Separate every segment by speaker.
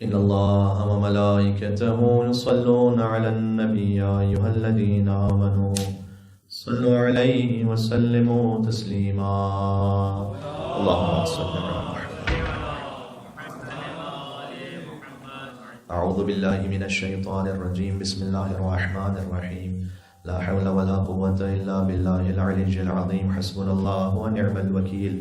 Speaker 1: إن الله وملائكته يصلون على النبي يا أيها الذين آمنوا صلوا عليه وسلموا تسليما اللهم صل على محمد. أعوذ بالله من الشيطان الرجيم. بسم الله الرحمن الرحيم. لا حول ولا قوة إلا بالله العلي العظيم. حسبنا الله ونعم الوكيل.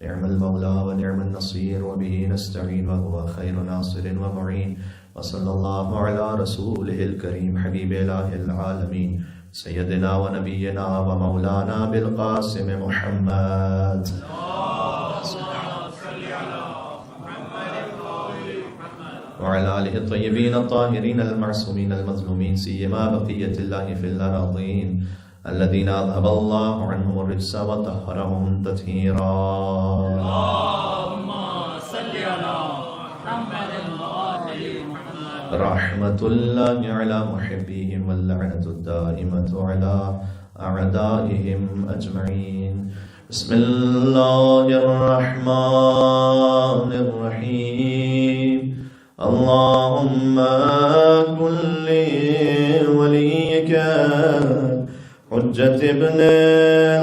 Speaker 1: نعم المولى ونعم النصير وبه نستعين وهو خير ناصر ومعين. وصلى الله على رسوله الكريم حبيب إله العالمين سيدنا ونبينا ومولانا بالقاسم محمد. وعلى آله الطيبين الطاهرين المعصومين المظلومين سيما بقية الله في الأراضين الذين أذهب الله عنهم الرجس وطهرهم تطهيرا.
Speaker 2: اللهم صل على محمد وآل محمد.
Speaker 1: رحمة الله على محبيهم واللعنة الدائمة على أعدائهم أجمعين. بسم الله الرحمن الرحيم. اللهم كن لوليك حجة ابن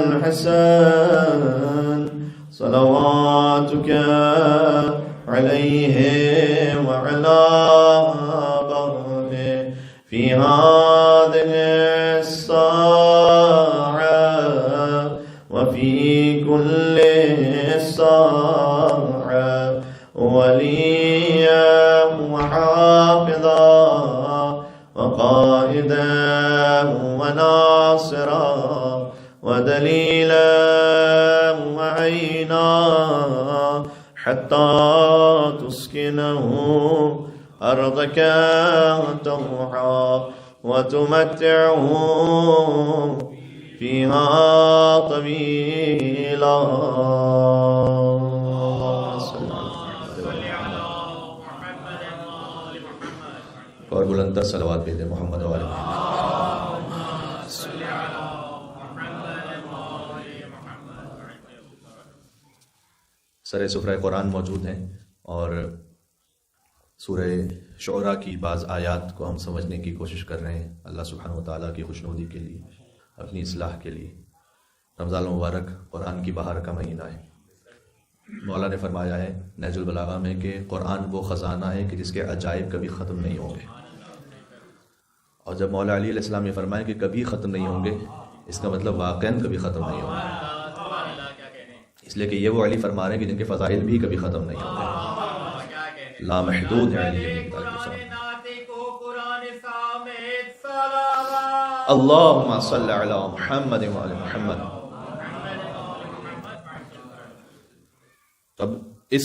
Speaker 1: الحسن صلواتك عليه وعلى آبائه في هذه الساعة وفي كل ساعة وليا وحافظا وقائدا وناصرا ودليلا وعينا حتى تسكنه أرضك طوعا وتمتعه فيها طويلا. اور بلندر صلوات بھیج دیں محمد و آل محمد. سر سفرہ قرآن موجود ہیں اور سورہ شعراء کی بعض آیات کو ہم سمجھنے کی کوشش کر رہے ہیں اللہ سبحانہ وتعالیٰ کی خوشنودی کے لیے، اپنی اصلاح کے لیے. رمضان المبارک قرآن کی بہار کا مہینہ ہے. مولا نے فرمایا ہے نہج البلاغہ میں کہ قرآن وہ خزانہ ہے کہ جس کے عجائب کبھی ختم نہیں ہوں گے. اور جب مولا علی علیہ السلام نے فرمایا کہ کبھی ختم نہیں ہوں گے، اس کا مطلب واقعاً کبھی ختم نہیں ہوں گے. اس لیے کہ یہ وہ علی فرما رہے ہیں کہ جن کے فضائل بھی کبھی ختم نہیں ہوں گے. لامحدود ہے علی. اللہم صل علی محمد وعلی محمد. اب اس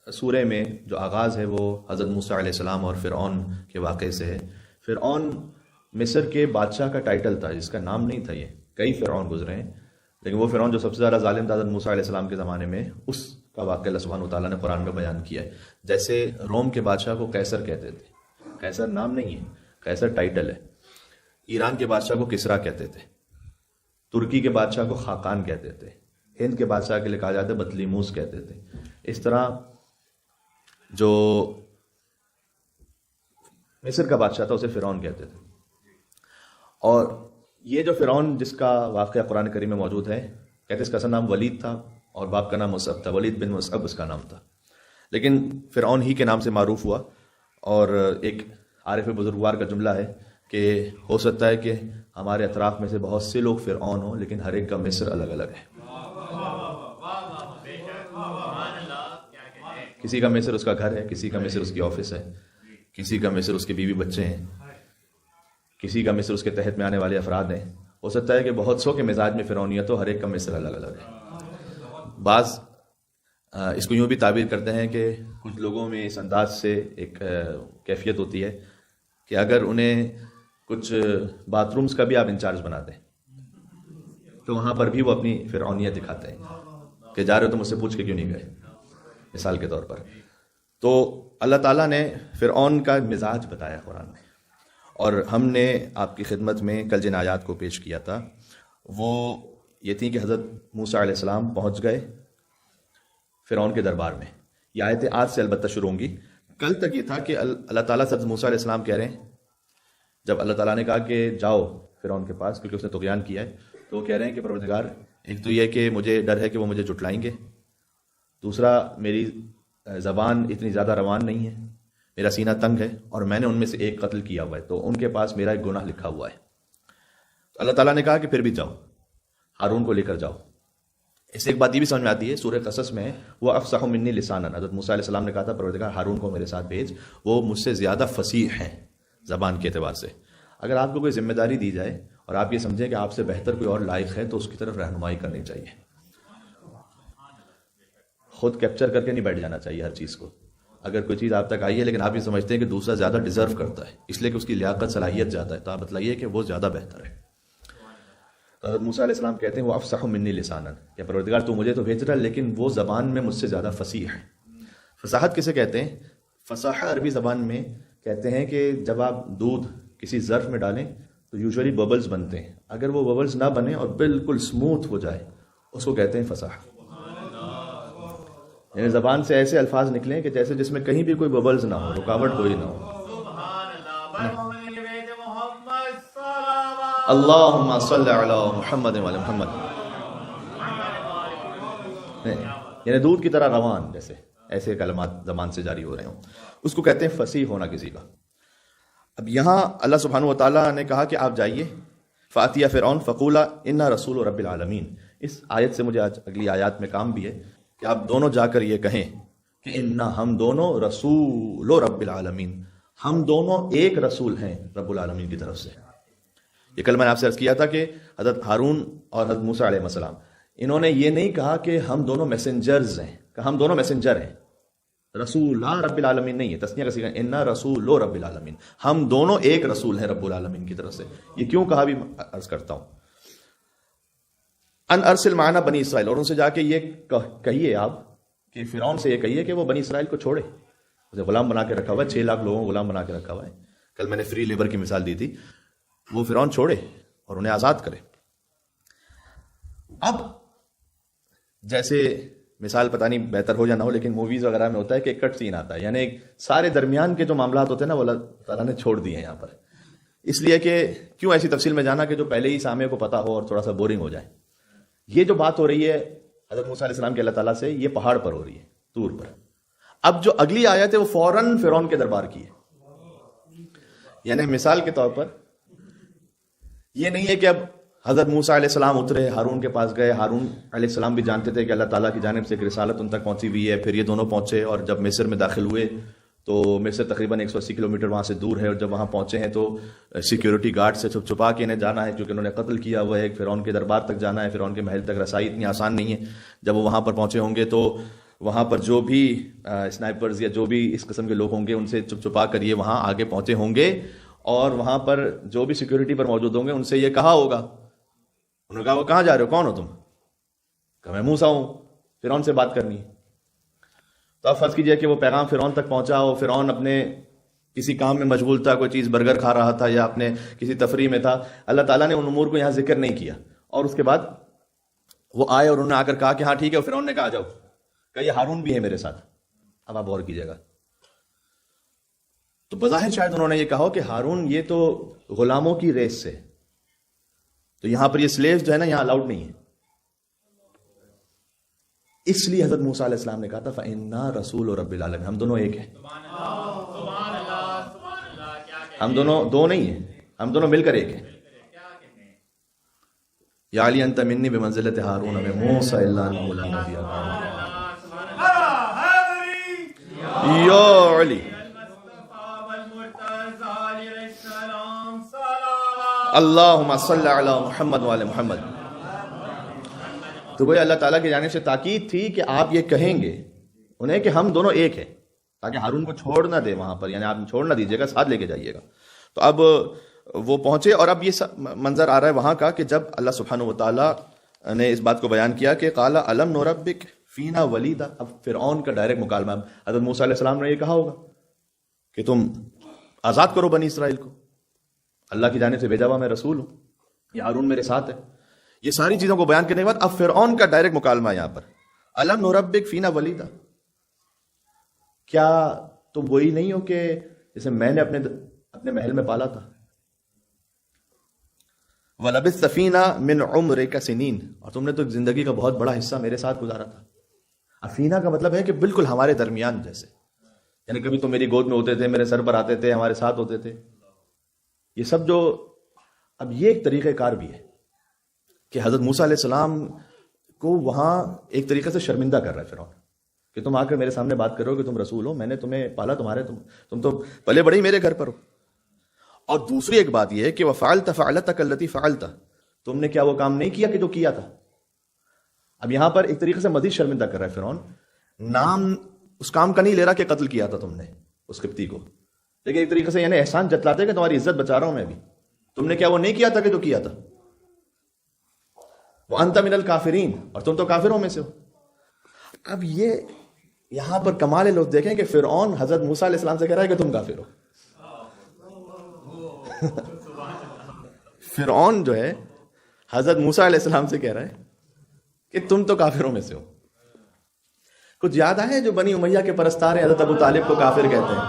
Speaker 1: سورہ میں جو آغاز ہے وہ حضرت موسیٰ علیہ السلام اور فرعون کے واقعے سے ہے. فرعون مصر کے بادشاہ کا ٹائٹل تھا، جس کا نام نہیں تھا. یہ کئی فرعون گزرے ہیں، لیکن وہ فرعون جو سب سے زیادہ ظالم تھا حضرت موسیٰ علیہ السلام کے زمانے میں، اس کا واقعہ اللہ سبحانہ وتعالیٰ نے قرآن میں بیان کیا ہے. جیسے روم کے بادشاہ کو قیصر کہتے تھے. قیصر نام نہیں ہے، قیصر ٹائٹل ہے. ایران کے بادشاہ کو کسریٰ کہتے تھے. ترکی کے بادشاہ کو خاقان کہتے تھے. ہند کے بادشاہ کے لیے کہا جاتا ہے بطلیموس کہتے تھے. اس طرح جو مصر کا بادشاہ تھا اسے فرعون کہتے تھے. اور یہ جو فرعون جس کا واقعہ قرآن کریم میں موجود ہے، کہتے اس کا اصل نام ولید تھا اور باپ کا نام مصعب تھا. ولید بن مصعب اس کا نام تھا، لیکن فرعون ہی کے نام سے معروف ہوا. اور ایک عارف بزرگوار کا جملہ ہے کہ ہو سکتا ہے کہ ہمارے اطراف میں سے بہت سے لوگ فرعون ہوں، لیکن ہر ایک کا مصر الگ الگ ہے. کسی کا مصر اس کا گھر ہے، کسی کا مصر اس کی آفس ہے، کسی کا مصر اس کے بیوی بچے ہیں، کسی کا مصر اس کے تحت میں آنے والے افراد ہیں. ہو سکتا ہے کہ بہت سو کے مزاج میں فرعونیت ہو، ہر ایک کا مصر الگ الگ ہے. بعض اس کو یوں بھی تعبیر کرتے ہیں کہ کچھ لوگوں میں اس انداز سے ایک کیفیت ہوتی ہے کہ اگر انہیں کچھ باتھ رومز کا بھی آپ انچارج بنا دیں تو وہاں پر بھی وہ اپنی فرعونیت دکھاتے ہیں کہ جا رہے ہو تو مجھ سے پوچھ کے کیوں نہیں گئے، مثال کے طور پر. تو اللہ تعالیٰ نے فرعون کا مزاج بتایا قرآن میں، اور ہم نے آپ کی خدمت میں کل جن آیات کو پیش کیا تھا وہ یہ تھی کہ حضرت موسیٰ علیہ السلام پہنچ گئے فرعون کے دربار میں. یہ آیتیں آج سے البتہ شروع ہوں گی. کل تک یہ تھا کہ اللہ تعالیٰ سے موسیٰ علیہ السلام کہہ رہے ہیں، جب اللہ تعالیٰ نے کہا کہ جاؤ فرعون کے پاس کیونکہ اس نے طغیان کیا ہے، تو وہ کہہ رہے ہیں کہ پروردگار ایک تو یہ کہ مجھے ڈر ہے کہ وہ مجھے جھٹلائیں گے، دوسرا میری زبان اتنی زیادہ روان نہیں ہے، میرا سینہ تنگ ہے، اور میں نے ان میں سے ایک قتل کیا ہوا ہے، تو ان کے پاس میرا ایک گناہ لکھا ہوا ہے۔ تو اللہ تعالیٰ نے کہا کہ پھر بھی جاؤ، ہارون کو لے کر جاؤ۔ اس سے ایک بات یہ بھی سمجھ میں آتی ہے، سورہ قصص میں وہ افصح منی لسانا، حضرت موسیٰ علیہ السلام نے کہا تھا پروردگار ہارون کو میرے ساتھ بھیج، وہ مجھ سے زیادہ فصیح ہیں زبان کے اعتبار سے۔ اگر آپ کو کوئی ذمہ داری دی جائے اور آپ یہ سمجھیں کہ آپ سے بہتر کوئی اور لائق ہے تو اس کی طرف رہنمائی کرنی چاہیے، خود کیپچر کر کے نہیں بیٹھ جانا چاہیے ہر چیز کو۔ اگر کوئی چیز آپ تک آئی ہے لیکن آپ یہ سمجھتے ہیں کہ دوسرا زیادہ ڈیزرو کرتا ہے اس لیے کہ اس کی لیاقت صلاحیت زیادہ ہے، تو آپ بتلائیے کہ وہ زیادہ بہتر ہے۔ حضرت موسیٰ علیہ السلام کہتے ہیں وہ افصح منی لسانا، کہ پروردگار تو مجھے تو بھیج رہا ہے لیکن وہ زبان میں مجھ سے زیادہ فصیح ہے۔ فصاحت کسے کہتے ہیں؟ فصاحہ عربی زبان میں کہتے ہیں کہ جب آپ دودھ کسی ظرف میں ڈالیں تو یوزولی ببلز بنتے ہیں، اگر وہ ببلز نہ بنے اور بالکل سموتھ ہو جائے اس کو کہتے ہیں فصاحہ، یعنی زبان سے ایسے الفاظ نکلیں کہ جیسے جس میں کہیں بھی کوئی ببلز نہ ہو، رکاوٹ کوئی نہ ہو۔ اللہم صلی علی محمد وعلی محمد، یعنی دودھ کی طرح روان، جیسے ایسے کلمات زبان سے جاری ہو رہے ہوں، اس کو کہتے ہیں فصیح ہونا کسی کا۔ اب یہاں اللہ سبحانہ و تعالیٰ نے کہا کہ آپ جائیے، فاتیا فرعون فقولا انا رسول رب العالمین۔ اس آیت سے مجھے آج اگلی آیات میں کام بھی ہے کہ آپ دونوں جا کر یہ کہیں کہ انا ہم دونوں رسول رب العالمین، ہم دونوں ایک رسول ہیں رب العالمین کی طرف سے۔ یہ کل میں نے آپ سے عرض کیا تھا کہ حضرت ہارون اور حضرت موسیٰ علیہ السلام انہوں نے یہ نہیں کہا کہ ہم دونوں میسنجرز ہیں، کہ ہم دونوں میسنجر ہیں، رسول رب العالمین نہیں ہے، تسنیہ کا صیغہ انا رسول رب العالمین، ہم دونوں ایک رسول ہیں رب العالمین کی طرف سے۔ یہ کیوں کہا بھی عرض کرتا ہوں۔ ان ارسل معنا بنی اسرائیل، اور ان سے جا کے یہ کہیے آپ کہ فرعون سے یہ کہیے کہ وہ بنی اسرائیل کو چھوڑے، اسے غلام بنا کے رکھا ہوا ہے، 6 لاکھ لوگوں کو غلام بنا کے رکھا ہوا ہے۔ کل میں نے فری لیبر کی مثال دی تھی، وہ فرعون چھوڑے اور انہیں آزاد کرے۔ اب جیسے مثال پتہ نہیں بہتر ہو یا نہ ہو، لیکن موویز وغیرہ میں ہوتا ہے کہ ایک کٹ سین آتا ہے، یعنی سارے درمیان کے جو معاملات ہوتے ہیں نا وہ اللہ تعالیٰ نے چھوڑ دیے ہیں یہاں پر، اس لیے کہ کیوں ایسی تفصیل میں جانا کہ جو پہلے ہی سامع کو پتہ ہو اور تھوڑا سا بورنگ ہو جائے۔ یہ جو بات ہو رہی ہے حضرت موسیٰ علیہ السلام کے اللہ تعالیٰ سے، یہ پہاڑ پر ہو رہی ہے، طور پر۔ اب جو اگلی آیت ہے وہ فوراً فرعون کے دربار کی ہے، یعنی مثال کے طور پر یہ نہیں ہے کہ اب حضرت موسیٰ علیہ السلام اترے، ہارون کے پاس گئے، ہارون علیہ السلام بھی جانتے تھے کہ اللہ تعالیٰ کی جانب سے ایک رسالت ان تک پہنچی ہوئی ہے، پھر یہ دونوں پہنچے اور جب مصر میں داخل ہوئے تو مصر تقریباً 180 کلومیٹر وہاں سے دور ہے، اور جب وہاں پہنچے ہیں تو سیکیورٹی گارڈ سے چھپ چھپا کے انہیں جانا ہے کیونکہ انہوں نے قتل کیا ہوا ہے، فرعون کے دربار تک جانا ہے، فرعون کے محل تک رسائی اتنی آسان نہیں ہے۔ جب وہ وہاں پر پہنچے ہوں گے تو وہاں پر جو بھی اسنائپرز یا جو بھی اس قسم کے لوگ ہوں گے ان سے چھپ چھپا کر یہ وہاں آگے پہنچے ہوں گے، اور وہاں پر جو بھی سیکیورٹی پر موجود ہوں گے ان سے یہ کہا ہوگا، انہوں نے کہا وہ کہاں جا رہے ہو، کون ہو تم؟ کہ میں موسیٰ ہوں، فرعون سے بات کرنی ہے۔ تو اب فرض کیجئے کہ وہ پیغام فرعون تک پہنچا ہو، فرعون اپنے کسی کام میں مشغول تھا، کوئی چیز برگر کھا رہا تھا یا اپنے کسی تفریح میں تھا، اللہ تعالیٰ نے ان امور کو یہاں ذکر نہیں کیا، اور اس کے بعد وہ آئے اور انہوں نے آ کر کہا کہ ہاں ٹھیک ہے، فرعون نے کہا جاؤ، کہ یہ ہارون بھی ہے میرے ساتھ۔ اب آپ غور کیجئے گا تو بظاہر شاید انہوں نے یہ کہا کہ ہارون یہ تو غلاموں کی ریس سے، تو یہاں پر یہ سلیوز جو ہے نا یہاں الاؤڈ نہیں ہے، اس لیے حضرت موسیٰ علیہ السلام نے کہا تھا فَإِنَّا رَسُولُ رَبِّ الْعَالَمِينَ، ہم دونوں ایک ہیں، ہم دونوں دو نہیں ہیں، ہم دونوں مل کر ایک ہیں۔ یا علی انت منی بمنزلت ہارون من موسیٰ الا انہ لا نبی بعدہ، یا علی اللہم صلی علی محمد وعلی محمد۔ تو گویا اللہ تعالیٰ کی جانب سے تاکید تھی کہ آپ یہ کہیں گے انہیں کہ ہم دونوں ایک ہیں، تاکہ ہارون کو چھوڑ نہ دے وہاں پر، یعنی آپ چھوڑ نہ دیجیے گا، ساتھ لے کے جائیے گا۔ تو اب وہ پہنچے، اور اب یہ منظر آ رہا ہے وہاں کا کہ جب اللہ سبحانہ و تعالیٰ نے اس بات کو بیان کیا کہ قال الم نربک فینا ولیدا، اب فرعون کا ڈائریکٹ مکالمہ، حضرت موسیٰ علیہ السلام نے یہ کہا ہوگا کہ تم آزاد کرو بنی اسرائیل کو، اللہ کی جانب سے بھیجا ہوا میں رسول ہوں، یہ ہارون میرے ساتھ ہے۔ یہ ساری چیزوں کو بیان کرنے کے بعد اب فرعون کا ڈائریکٹ مکالمہ یہاں پر، الم نربک فینا ولیدا، کیا تم وہی نہیں ہو کہ جسے میں نے اپنے محل میں پالا تھا. وَلَبِثْتَ فِينَا مِنْ عُمْرِكَ سِنِينَ، اور تم نے تو زندگی کا بہت بڑا حصہ میرے ساتھ گزارا تھا. افینا کا مطلب ہے کہ بالکل ہمارے درمیان جیسے، یعنی کبھی تم میری گود میں ہوتے تھے، میرے سر پر آتے تھے، ہمارے ساتھ ہوتے تھے. یہ سب جو اب یہ ایک طریقہ کار بھی ہے کہ حضرت موسیٰ علیہ السلام کو وہاں ایک طریقے سے شرمندہ کر رہا ہے فرعون کہ تم آ کر میرے سامنے بات کرو کہ تم رسول ہو، میں نے تمہیں پالا، تم تو پلے بڑے ہی میرے گھر پر ہو. اور دوسری ایک بات یہ ہے کہ وَفَعَلْتَ فَعْلَتَكَ الَّتِي فَعَلْتَ، تم نے کیا وہ کام نہیں کیا کہ جو کیا تھا. اب یہاں پر ایک طریقے سے مزید شرمندہ کر رہا ہے فرعون. نام اس کام کا نہیں لے رہا کہ قتل کیا تھا تم نے اس قبطی کو، لیکن ایک طریقے سے یعنی احسان جتلاتے کہ تمہاری عزت بچا رہا ہوں میں بھی، تم نے کیا وہ نہیں کیا تھا کہ جو کیا تھا. وَأَنْتَ مِنَ الْكَافِرِينَ، اور تم تو کافروں میں سے ہو. اب یہ یہاں پر کمال لوگ دیکھیں کہ فرعون حضرت موسیٰ علیہ السلام سے کہہ رہا ہے کہ تم کافر ہو. فرعون جو ہے حضرت موسیٰ علیہ السلام سے کہہ رہا ہے کہ تم تو کافروں میں سے ہو. کچھ یاد آئے جو بنی امیہ کے پرستار ہیں حضرت ابو طالب کو کافر کہتے ہیں.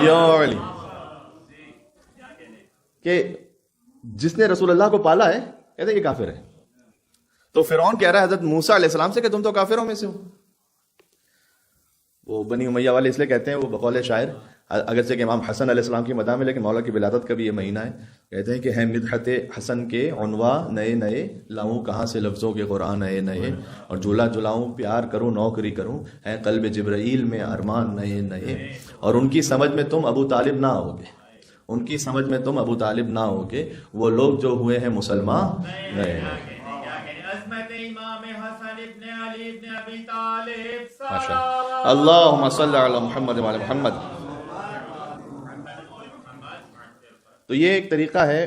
Speaker 1: یا علی، کہ جس نے رسول اللہ کو پالا ہے کہتے ہیں یہ کافر ہے. تو فرعون کہہ رہا ہے حضرت موسیٰ علیہ السلام سے کہ تم تو کافروں میں سے ہو. وہ بنی امیہ والے اس لیے کہتے ہیں، وہ بقول شاعر اگرچہ کہ امام حسن علیہ السلام کی مداح میں، لیکن مولا کی ولادت کا بھی یہ مہینہ ہے. کہتے ہیں کہ ہے مدحت حسن کے عنواں نئے نئے، لاؤں کہاں سے لفظوں کے قرآن نئے نئے، اور جھولا جھلاؤں پیار کروں نوکری کروں، ہے قلب جبرائیل میں ارمان نئے نئے. اور ان کی سمجھ میں تم ابو طالب نہ ہوگے، ان کی سمجھ میں تم ابو طالب نہ ہوگے، وہ لوگ جو ہوئے ہیں مسلمان نئے نئے. اللہم صلی علی محمد وعلی محمد. تو یہ ایک طریقہ ہے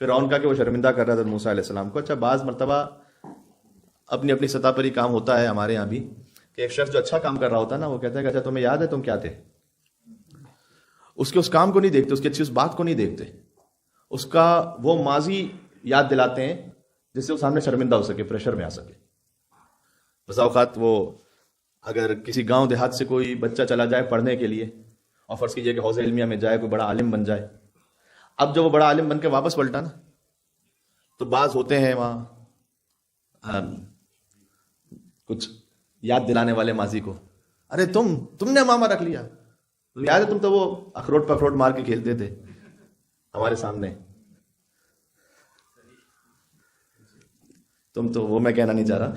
Speaker 1: فرعون کا کہ وہ شرمندہ کر رہا تھا موسیٰ علیہ السلام کو. اچھا، بعض مرتبہ اپنی اپنی سطح پر ہی کام ہوتا ہے ہمارے یہاں بھی کہ ایک شخص جو اچھا کام کر رہا ہوتا ہے نا، وہ کہتا ہے کہ اچھا تمہیں یاد ہے تم کیا تھے. اس کے اس کام کو نہیں دیکھتے، اس کی اچھی اس بات کو نہیں دیکھتے، اس کا وہ ماضی یاد دلاتے ہیں جس سے وہ سامنے شرمندہ ہو سکے، پریشر میں آ سکے. بسا اوقات وہ اگر کسی گاؤں دیہات سے کوئی بچہ چلا جائے پڑھنے کے لیے، اور فرض کیجئے کہ حوض علمیہ میں جائے، کوئی بڑا عالم بن جائے، اب جب وہ بڑا عالم بن کے واپس پلٹا نا، تو بعض ہوتے ہیں وہاں کچھ یاد دلانے والے ماضی کو، ارے تم نے ماما رکھ لیا، یاد ہے تم تو وہ اخروٹ پخروٹ مار کے کھیلتے تھے ہمارے سامنے. تم تو وہ میں کہنا نہیں چاہ رہا،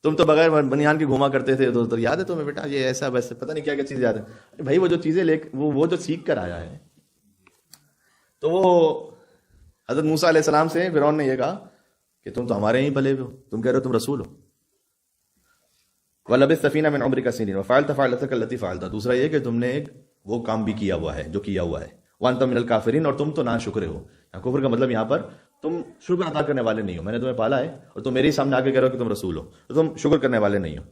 Speaker 1: تم تو بغیر بنیان کے گھوما کرتے تھے تو یاد ہے تمہیں بیٹا یہ ایسا ویسے پتہ نہیں کیا کیا چیز یاد ہے. بھائی وہ جو چیزیں وہ جو سیکھ کر آیا ہے، تو وہ حضرت موسیٰ علیہ السلام سے فرعون نے یہ کہا کہ تم تو ہمارے ہی بھلے ہو، تم کہہ رہے ہو تم رسول ہو. وَلَبِثْتَ فِينَا مِنْ عُمْرِكَ سِنِينَ وَفَعَلْتَ فَعْلَتَكَ الَّتِي فَعَلْتَ. دوسرا یہ کہ تم نے وہ کام بھی کیا ہوا ہے جو کیا ہوا ہے. وَأَنْتَ مِنَ الْكَافِرِينَ، اور تم تو ناشکر ہو. کفر کا مطلب یہاں پر تم شکر ادا کرنے والے نہیں ہو. میں نے تمہیں پالا ہے اور تم میرے ہی سامنے آ کے کہہ رہے ہو کہ تم رسول ہو، تو تم شکر کرنے والے نہیں ہو.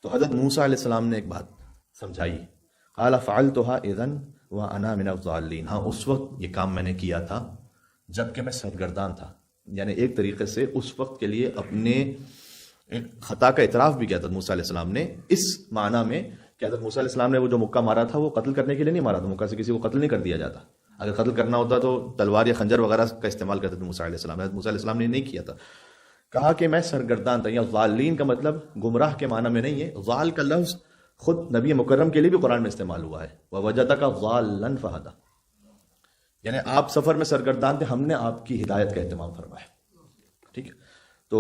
Speaker 1: تو حضرت موسیٰ علیہ السلام نے ایک بات سمجھائی، قال فعلتها اذا وانا من الضالین. ہاں اس وقت یہ کام میں نے کیا تھا جب کہ میں سرگردان تھا، یعنی ایک طریقے سے اس وقت کے لیے اپنے خطا کا اعتراف بھی کیا تھا موسیٰ علیہ السلام نے، اس معنی میں کہ حضرت موسیٰ علیہ السلام نے وہ جو مکہ مارا تھا وہ قتل کرنے کے لیے نہیں مارا تھا. مکہ سے کسی کو قتل نہیں کر دیا جاتا، اگر قتل کرنا ہوتا تو تلوار یا خنجر وغیرہ کا استعمال کرتے تھے موسیٰ علیہ السلام. حضرت موسیٰ علیہ السلام نے نہیں کیا تھا. کہا کہ میں سرگردان تھا. یا ضالین کا مطلب گمراہ کے معنی میں نہیں ہے، ضال کا لفظ خود نبی مکرم کے لیے بھی قرآن میں استعمال ہوا ہے، وَوَجَدَكَ ضَالًّا فَهَدَى، یعنی آپ سفر میں سرگردان تھے، ہم نے آپ کی ہدایت کا اہتمام فرمایا. ٹھیک ہے، تو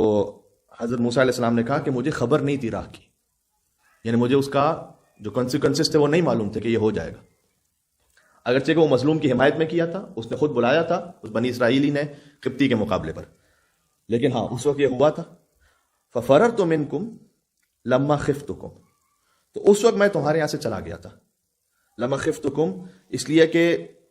Speaker 1: حضرت موسیٰ علیہ السلام نے کہا کہ مجھے خبر نہیں تھی راہ کی، یعنی مجھے اس کا جو کنسیکوینسز تھے وہ نہیں معلوم تھے کہ یہ ہو جائے گا. اگرچہ کہ وہ مظلوم کی حمایت میں کیا تھا، اس نے خود بلایا تھا اس بنی اسرائیلی نے قبطی کے مقابلے پر، لیکن ہاں اس وقت یہ ہوا تھا. فَفَرَرْتُ مِنْكُمْ لَمَّا خِفْتُكُمْ، تو اس وقت میں تمہارے یہاں سے چلا گیا تھا. لَمَّا خِفْتُكُمْ اس لیے کہ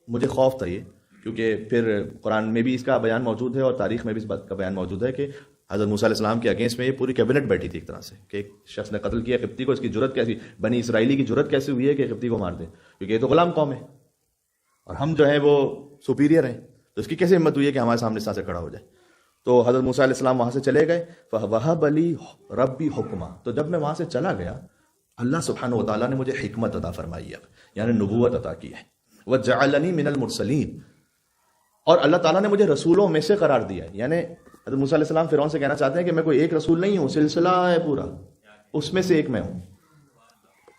Speaker 1: مجھے خوف تھا، یہ کیونکہ پھر قرآن میں بھی اس کا بیان موجود ہے اور تاریخ میں بھی اس بات کا بیان موجود ہے کہ حضرت موسیٰ علیہ السلام کے اگینسٹ میں یہ پوری کیبنٹ بیٹھی تھی ایک طرح سے کہ ایک شخص نے قتل کیا قبطی کو، اس کی جرت کیسی، بنی اسرائیلی کی جرت کیسی ہوئی ہے کہ قبطی کو مار دے، کیونکہ یہ تو غلام قوم ہے اور ہم جو ہیں وہ سپیریئر ہیں، تو اس کی کیسے ہمت ہوئی ہے کہ ہمارے سامنے اس طرح سے کھڑا ہو جائے. تو حضرت موسیٰ علیہ السلام وہاں سے چلے گئے. فَوَهَبَ لِي رَبِّي حُکْمًا, تو جب میں وہاں سے چلا گیا اللہ سبحانہ و تعالیٰ نے مجھے حکمت عطا فرمائی ہے, یعنی نبوت عطا کی ہے. وَجَعَلَنِي مِنَ الْمُرْسَلِينَ, اور اللہ تعالیٰ نے مجھے رسولوں میں سے قرار دیا ہے. یعنی حضرت موسیٰ علیہ السلام فرعون سے کہنا چاہتے ہیں کہ میں کوئی ایک رسول نہیں ہوں, سلسلہ ہے پورا, اس میں سے ایک میں ہوں,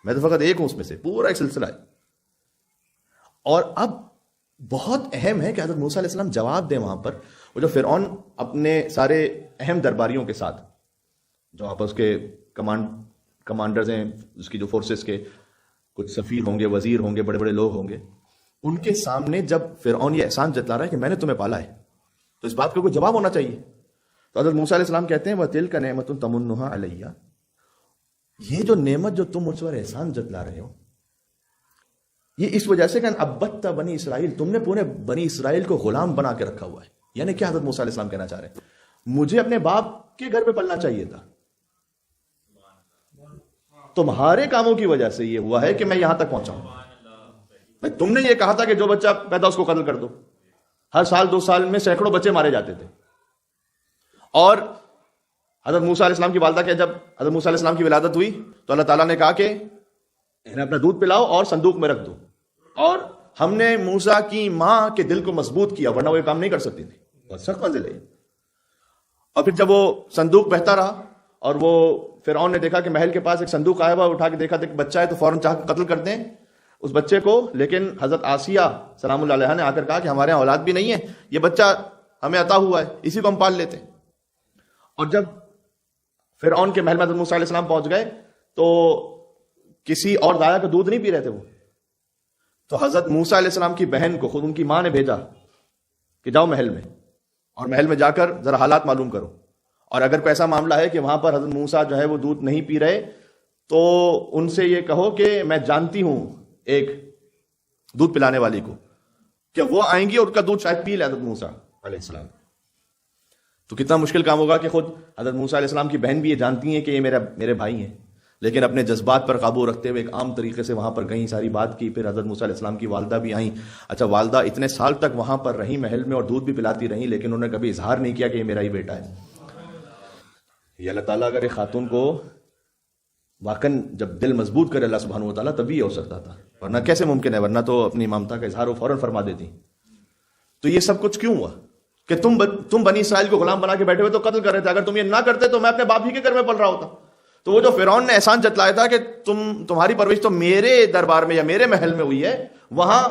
Speaker 1: میں تو فقط ایک ہوں, اس میں سے پورا ایک سلسلہ ہے. اور اب بہت اہم ہے کہ حضرت موسیٰ علیہ السلام جواب دیں وہاں پر. وہ جو فرعون اپنے سارے اہم درباریوں کے ساتھ, جو آپس کے کمانڈرز ہیں, اس کی جو فورسز کے کچھ سفیر ہوں گے, وزیر ہوں گے, بڑے بڑے لوگ ہوں گے, ان کے سامنے جب فرعون یہ احسان جتلا رہا ہے کہ میں نے تمہیں پالا ہے, تو اس بات کا کوئی جواب ہونا چاہیے. تو حضرت موسیٰ علیہ السلام کہتے ہیں وَتِلْكَ نِعْمَةٌ تَمُنُّهَا عَلَيَّ, یہ جو نعمت جو تم مجھ پر احسان جتلا رہے ہو, یہ اس وجہ سے کہ عبدت بنی اسرائیل, تم نے پورے بنی اسرائیل کو غلام بنا کے رکھا ہوا ہے. یعنی کیا حضرت موسیٰ علیہ السلام کہنا چاہ رہے ہیں, مجھے اپنے باپ کے گھر پہ پلنا چاہیے تھا, تمہارے کاموں کی وجہ سے یہ ہوا ہے کہ میں یہاں تک پہنچا ہوں. تم نے یہ کہا تھا کہ جو بچہ پیدا اس کو قتل کر دو, ہر سال 2 سال میں سینکڑوں بچے مارے جاتے تھے. اور حضرت موسیٰ علیہ السلام کی والدہ کے جب حضرت موسیٰ علیہ السلام کی ولادت ہوئی تو اللہ تعالیٰ نے کہا کہ انہیں اپنا دودھ پلاؤ اور صندوق میں رکھ دو, اور ہم نے موسیٰ کی ماں کے دل کو مضبوط کیا, ورنہ وہ یہ کام نہیں کر سکتی تھی, بہت سخت منزل ہے. اور پھر جب وہ صندوق بہتا رہا اور وہ فرعون نے دیکھا کہ محل کے پاس ایک صندوق آیا ہوا, اٹھا کے دیکھا کہ بچہ ہے, تو فوراً چاہ کے قتل کر دیں اس بچے کو. لیکن حضرت آسیہ سلام اللہ علیہا نے آ کر کہا کہ ہمارے یہاں اولاد بھی نہیں ہے, یہ بچہ ہمیں عطا ہوا ہے, اسی کو ہم پال لیتے ہیں. اور جب فرعون کے محل میں حضرت موسیٰ علیہ السلام پہنچ گئے تو کسی اور دایا کا دودھ نہیں پی رہے تھے وہ, تو حضرت موسیٰ علیہ السلام کی بہن کو خود ان کی ماں نے بھیجا کہ جاؤ محل میں, اور محل میں جا کر ذرا حالات معلوم کرو, اور اگر کوئی ایسا معاملہ ہے کہ وہاں پر حضرت موسیٰ جو ہے وہ دودھ نہیں پی رہے تو ان سے یہ کہو کہ میں جانتی ہوں ایک دودھ پلانے والی کو, کہ وہ آئیں گی اور ان کا دودھ شاید پی لے حضرت موسیٰ علیہ السلام. تو کتنا مشکل کام ہوگا کہ خود حضرت موسیٰ علیہ السلام کی بہن بھی یہ جانتی ہیں کہ یہ میرے بھائی ہیں, لیکن اپنے جذبات پر قابو رکھتے ہوئے ایک عام طریقے سے وہاں پر گئیں, ساری بات کی. پھر حضرت موسیٰ علیہ السلام کی والدہ بھی آئیں. اچھا, والدہ اتنے سال تک وہاں پر رہیں محل میں اور دودھ بھی پلاتی رہیں, لیکن انہوں نے کبھی اظہار نہیں کیا کہ یہ میرا ہی بیٹا ہے. یہ اللہ تعالیٰ اگر ایک خاتون کو واقعاً جب دل مضبوط کرے اللہ سبحانہ و تعالیٰ, تبھی یہ ہو سکتا تھا, ورنہ کیسے ممکن ہے, ورنہ تو اپنی ممتا کا اظہار وہ فوراً فرما دیتی. تو یہ سب کچھ کیوں ہوا کہ تم بنی اسرائیل کو غلام بنا کے بیٹھے ہوئے تو قتل کر رہے تھے. اگر تم یہ نہ کرتے تو میں اپنے باپ ہی کے گھر میں پل رہا ہوتا. تو وہ جو فرعون نے احسان جتلایا تھا کہ تمہاری پرورش تو میرے دربار میں یا میرے محل میں ہوئی ہے, وہاں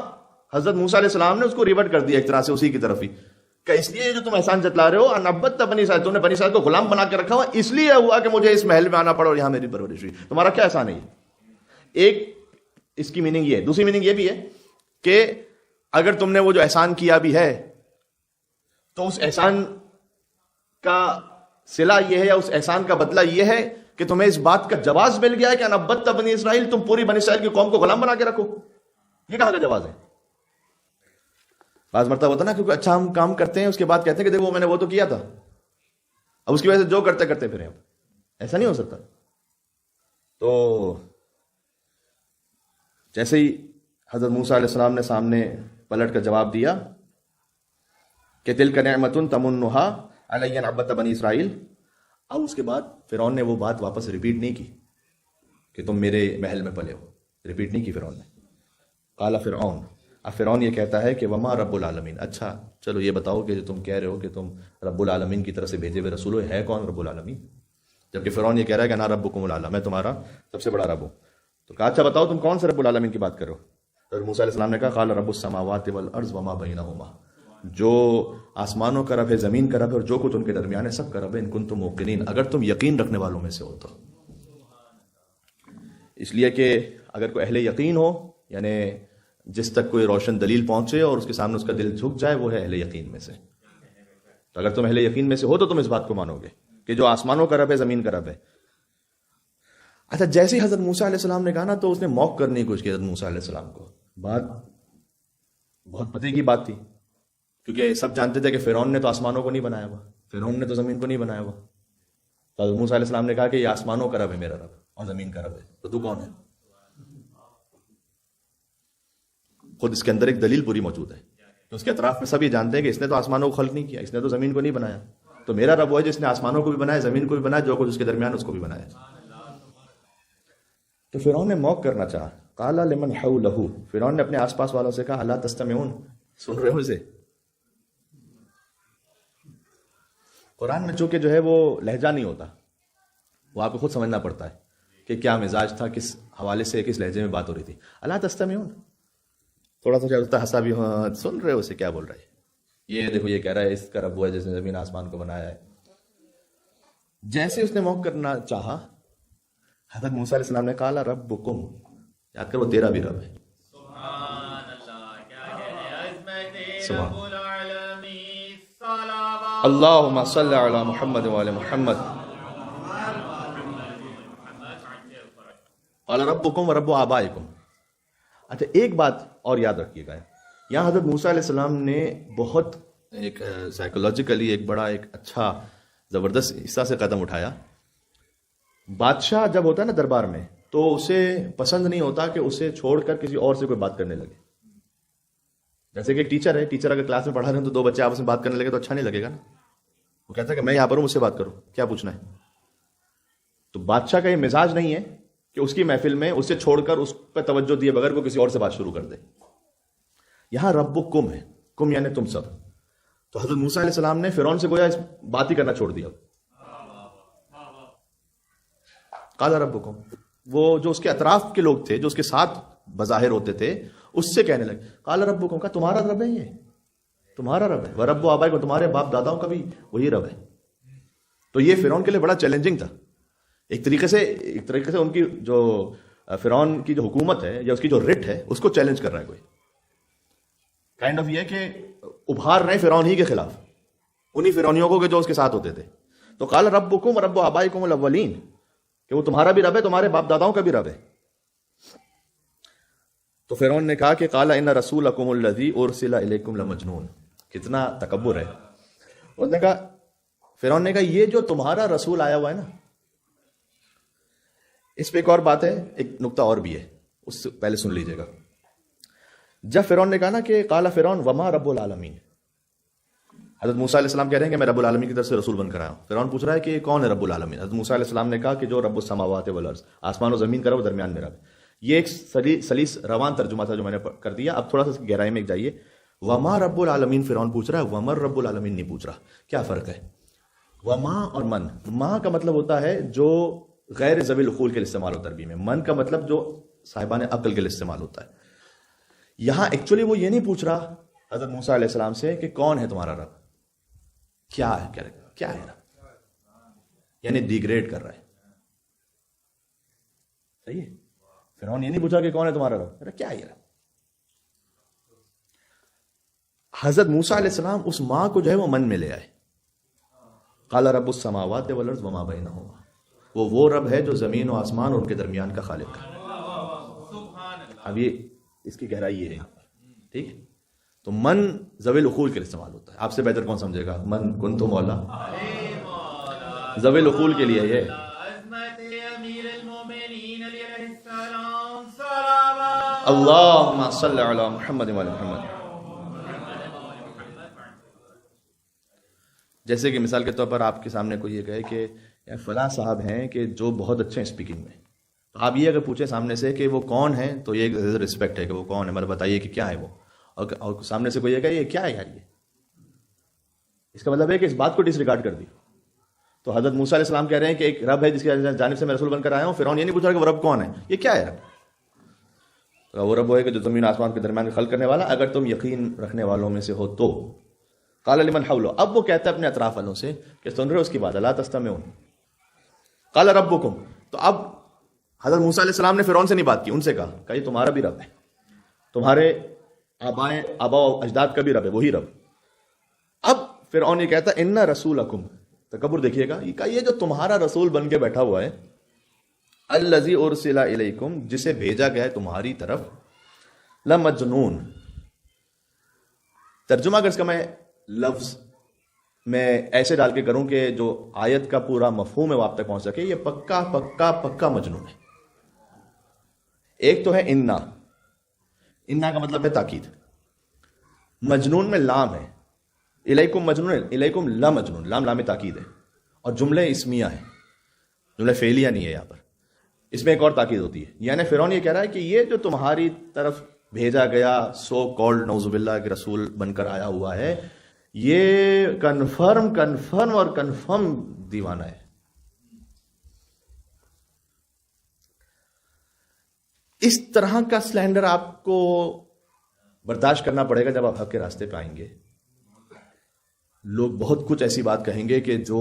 Speaker 1: حضرت موسیٰ علیہ السلام نے اس کو ریورٹ کر دیا ایک طرح سے اسی کی طرف ہی, کہ اس لیے جو تم احسان جتلا رہے ہو انبت بنی اسرائیل, تم نے بنی اسرائیل کو غلام بنا کے رکھا ہوا, اس لیے ہوا کہ مجھے اس محل میں آنا پڑا اور یہاں میری پرورش ہوئی. تمہارا کیا احسان ہے یہ؟ ایک اس کی میننگ یہ ہے. دوسری میننگ یہ بھی ہے کہ اگر تم نے وہ جو احسان کیا بھی ہے تو اس احسان کا صلہ یہ ہے یا اس احسان کا بدلہ یہ ہے کہ تمہیں اس بات کا جواز مل گیا ہے کہ انبت بنی اسرائیل, تم پوری بنی اسرائیل کی قوم کو غلام بنا کے رکھو. یہ کہاں کا جواز ہے؟ بعض مرتبہ ہوتا نا کیونکہ اچھا ہم کام کرتے ہیں اس کے بعد کہتے ہیں کہ دیکھو میں نے وہ تو کیا تھا, اب اس کی وجہ سے جو کرتے کرتے پھر ایسا نہیں ہو سکتا. تو جیسے ہی حضرت موسیٰ علیہ السلام نے سامنے پلٹ کر جواب دیا کہ تلک نعمت تمنھا علی ان عبدت بنی اسرائیل, اب اس کے بعد فرعون نے وہ بات واپس ریپیٹ نہیں کی کہ تم میرے محل میں پلے ہو, ریپیٹ نہیں کی فرعون نے. قال فرعون, اب فرعون یہ کہتا ہے کہ وما رب العالمین, اچھا چلو یہ بتاؤ کہ جو تم کہہ رہے ہو کہ تم رب العالمین کی طرف سے بھیجے ہوئے رسول ہو, ہے کون رب العالمین؟ جبکہ فرعون یہ کہہ رہا ہے کہ انا ربکم الاعلی, میں تمہارا سب سے بڑا رب ہوں. تو کہا اچھا بتاؤ تم کون سے رب العالمین کی بات کرو؟ تو موسیٰ علیہ السلام نے کہا قال رب السماوات والارض وما بینہما, جو آسمانوں کا رب ہے, زمین کا رب ہے, اور جو کچھ ان کے درمیان ہے سب کا رب ہے, ان کنتم موقنین, اگر تم یقین رکھنے والوں میں سے ہو تو. اس لیے کہ اگر کوئی اہل یقین ہو, یعنی جس تک کوئی روشن دلیل پہنچے اور اس کے سامنے اس کا دل جھک جائے, وہ ہے اہل یقین میں سے. تو اگر تم اہل یقین میں سے ہو تو تم اس بات کو مانو گے کہ جو آسمانوں کا رب ہے, زمین کا رب ہے. اچھا, جیسے ہی حضرت موسیٰ علیہ السلام نے کہا نا, تو اس نے موقع کرنے کی کوشش کی حضرت موسیٰ علیہ السلام کو. بات بہت پتے کی بات تھی, کیونکہ سب جانتے تھے کہ فرعون نے تو آسمانوں کو نہیں بنایا ہوا, فرعون نے تو زمین کو نہیں بنایا ہوا. تو حضرت موسیٰ علیہ السلام نے کہا کہ یہ آسمانوں کا رب ہے میرا رب, اور زمین کا رب ہے, تو کون ہے؟ خود اس کے اندر ایک دلیل پوری موجود ہے. تو اس کے اطراف میں سب یہ جانتے ہیں کہ اس نے تو آسمانوں کو خلق نہیں کیا, اس نے تو زمین کو نہیں بنایا, تو میرا رب وہ ہے جس نے آسمانوں کو بھی بنایا، زمین کو بھی بنایا، جو کچھ اس کے درمیان اس کو بھی بنایا. تو فرعون نے موقع کرنا چاہا. قال لمن حولہ، فرعون نے اپنے آس پاس والوں سے کہا الا تستمعون، سن رہے ہو اسے؟ قرآن میں چونکہ جو ہے وہ لہجہ نہیں ہوتا، وہ آپ کو خود سمجھنا پڑتا ہے کہ کیا مزاج تھا، کس حوالے سے، کس لہجے میں بات ہو رہی تھی. الا تستمعون، تھوڑا سا چلتا ہنسا بھی، ہاں سن رہے ہو اسے کیا بول رہا ہے؟ یہ دیکھو یہ کہہ رہا ہے اس کا رب وہ ہے جس نے زمین آسمان کو بنایا ہے. جیسے اس نے موقع کرنا چاہا، حضرت موسیٰ علیہ السلام نے کہا ربکم، یاد کر وہ تیرا بھی رب ہے. سبحان اللہم صلی علی محمد وعلی محمد. قال ربکم ورب آبائکم. اچھا ایک بات اور یاد رکھیے گا، یہاں حضرت موسیٰ علیہ السلام نے بہت ایک سائیکولوجیکلی ایک بڑا ایک اچھا زبردست حصہ سے قدم اٹھایا. بادشاہ جب ہوتا ہے نا دربار میں، تو اسے پسند نہیں ہوتا کہ اسے چھوڑ کر کسی اور سے کوئی بات کرنے لگے. جیسے کہ ایک ٹیچر ہے، ٹیچر اگر کلاس میں پڑھا رہے ہیں تو دو بچے آپس میں بات کرنے لگے تو اچھا نہیں لگے گا نا. وہ کہتا ہے کہ میں یہاں پر ہوں، مجھ سے بات کرو، کیا پوچھنا ہے. تو بادشاہ کا یہ مزاج نہیں ہے کہ اس کی محفل میں اسے چھوڑ کر اس پہ توجہ دیے بغیر وہ کسی اور سے بات شروع کر دے. یہاں ربکم ہے، کم یعنی تم سب. تو حضرت موسیٰ علیہ السلام نے فرعون سے گویا اس بات ہی کرنا چھوڑ دیا. قال ربکم، وہ جو اس کے اطراف کے لوگ تھے، جو اس کے ساتھ بظاہر ہوتے تھے، اس سے کہنے لگے قال ربکم، کا تمہارا رب ہے، یہ تمہارا رب ہے. ورب آبائکم، تمہارے باپ داداؤں کا بھی وہی رب ہے. تو یہ فرعون کے لیے بڑا چیلنجنگ تھا. ایک طریقے سے ان کی جو فرعون کی جو حکومت ہے یا اس کی جو رٹ ہے اس کو چیلنج کر رہا ہے کوئی. کائنڈ آف یہ کہ ابھار رہے فرعون ہی کے خلاف، انہی فرعونیوں کو کہ جو اس کے ساتھ ہوتے تھے. تو قال ربکم ورب آبائکم الاولین، کہ وہ تمہارا بھی رب ہے، تمہارے باپ داداؤں کا بھی رب ہے. تو فرعون نے کہا کہ قال ان رسولکم الذی ارسل الیکم لمجنون. کتنا تکبر ہے. اس نے کہا، فرعون نے کہا یہ جو تمہارا رسول آیا ہوا ہے نا. اس پہ ایک اور بات ہے، ایک نقطہ اور بھی ہے، اس سے پہلے سن لیجئے گا. جب فرعون نے کہا نا کہ قال فرعون وما رب العالمین، حضرت موسیٰ علیہ السلام کہہ رہے ہیں کہ میں رب العالمین کی طرف سے رسول بن کر آیا ہوں. فرعون پوچھ رہا ہے کہ کون ہے رب العالمین؟ حضرت موسیٰ علیہ السلام نے کہا کہ جو رب السماوات والارض، آسمان و زمین کا رب، درمیان میں رب. یہ ایک سلیس روان ترجمہ تھا جو میں نے کر دیا. اب تھوڑا سا گہرائی میں جائیے. وما رب العالمین فرعون پوچھ رہا ہے، ومر رب العالمین نہیں پوچھ رہا. کیا فرق ہے؟ وما اور من، ما کا مطلب ہوتا ہے جو غیر ذوی العقول کے لیے استعمال ہوتا ہے عربی میں. من کا مطلب جو صاحبان عقل کے لیے استعمال ہوتا ہے. یہاں ایکچولی وہ یہ نہیں پوچھ رہا حضرت موسیٰ علیہ السلام سے کہ کون ہے تمہارا رب، کیا ہے رب، یعنی ڈیگریڈ کر رہا ہے. صحیح ہے. فرعون یہ نہیں پوچھا کہ کون ہے تمہارا رب، کیا ہے یہ رب. حضرت موسیٰ علیہ السلام اس ماں کو جو ہے وہ من میں لے آئے. قال رب السماوات والارض وما بینہما، وہ رب ہے جو زمین و آسمان اور ان کے درمیان کا خالق ہے. اب یہ اس کی گہرائی یہ ہے، ٹھیک ہے. تو من ذوی العقول کے لیے استعمال ہوتا ہے. آپ سے بہتر کون سمجھے گا؟ من کنتم مولا، ذوی العقول کے لیے یہ. اللہم صلی علی محمد وعلی محمد. جیسے کہ مثال کے طور پر آپ کے سامنے کوئی یہ کہے کہ فلاں صاحب ہیں کہ جو بہت اچھے ہیں اسپیکنگ میں، تو آپ یہ اگر پوچھیں سامنے سے کہ وہ کون ہیں تو یہ ایک رسپیکٹ ہے کہ وہ کون ہے، مطلب بتائیے کہ کیا ہے وہ. اور سامنے سے کوئی یہ کہے یہ کیا ہے یار، یہ اس کا مطلب ہے کہ اس بات کو ڈس ریگارڈ کر دی. تو حضرت موسیٰ علیہ السلام کہہ رہے ہیں کہ ایک رب ہے جس کی جانب سے میں رسول بن کر آیا ہوں. فرعون یہ نہیں پوچھ رہا کہ وہ رب کون ہے، یہ کیا ہے رب. تو وہ رب وہ ہے کہ جو زمین آسمان کے درمیان خلق کرنے والا، اگر تم یقین رکھنے والوں میں سے ہو تو. قال لمن حولہ، اب وہ کہتا ہے اپنے اطراف والوں سے کہ سن رہے ہو اس کی بات، لا تستمعون. قال ربکم، تو اب حضرت موسیٰ علیہ السلام نے فرعون سے نہیں بات کی، ان سے کہا یہ تمہارا بھی رب ہے، تمہارے آبا و اجداد کا بھی رب ہے، وہی رب. اب فرعون یہ کہتا ان رسولکم، تکبر دیکھیے گا، یہ جو تمہارا رسول بن کے بیٹھا ہوا ہے، الذی ارسل الیکم، جسے بھیجا گیا ہے تمہاری طرف، لمجنون. ترجمہ اگر اس کا میں لفظ میں ایسے ڈال کے کروں کہ جو آیت کا پورا مفہوم ہے وہ آپ تک پہنچ سکے، یہ پکا پکا پکا مجنون ہے. ایک تو ہے انا کا مطلب ہے تاکید، مجنون میں لام ہے. الیکم مجنون، الیکم لا مجنون، لام لام تاکید ہے، اور جملے اسمیہ ہیں، جملہ فعلیہ نہیں ہے یہاں پر، اس میں ایک اور تاکید ہوتی ہے، یعنی فرعون یہ کہہ رہا ہے کہ یہ جو تمہاری طرف بھیجا گیا سو کالڈ نعوذ باللہ کے رسول بن کر آیا ہوا ہے، یہ کنفرم اور کنفرم دیوانہ ہے۔ اس طرح کا سلینڈر آپ کو برداشت کرنا پڑے گا جب آپ حق کے راستے پہ آئیں گے۔ لوگ بہت کچھ ایسی بات کہیں گے کہ جو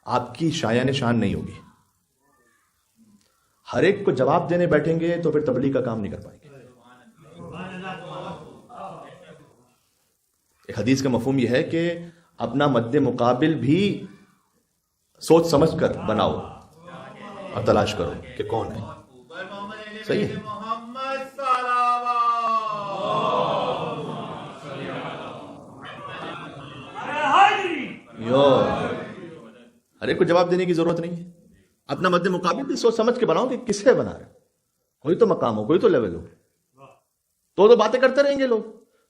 Speaker 1: آپ کی شایان شان نہیں ہوگی، ہر ایک کو جواب دینے بیٹھیں گے تو پھر تبلیغ کا کام نہیں کر پائیں گے۔ ایک حدیث کا مفہوم یہ ہے کہ اپنا مد مقابل بھی سوچ سمجھ کر بناؤ اور تلاش کرو کہ کون ہے، صحیح ہے۔ ہر ایک کو جواب دینے کی ضرورت نہیں ہے، اپنا مد مقابل بھی سوچ سمجھ کے بناؤ کہ کس سے بنا رہے، کوئی تو مقام ہو، کوئی تو لیول ہو، تو باتیں کرتے رہیں گے لوگ۔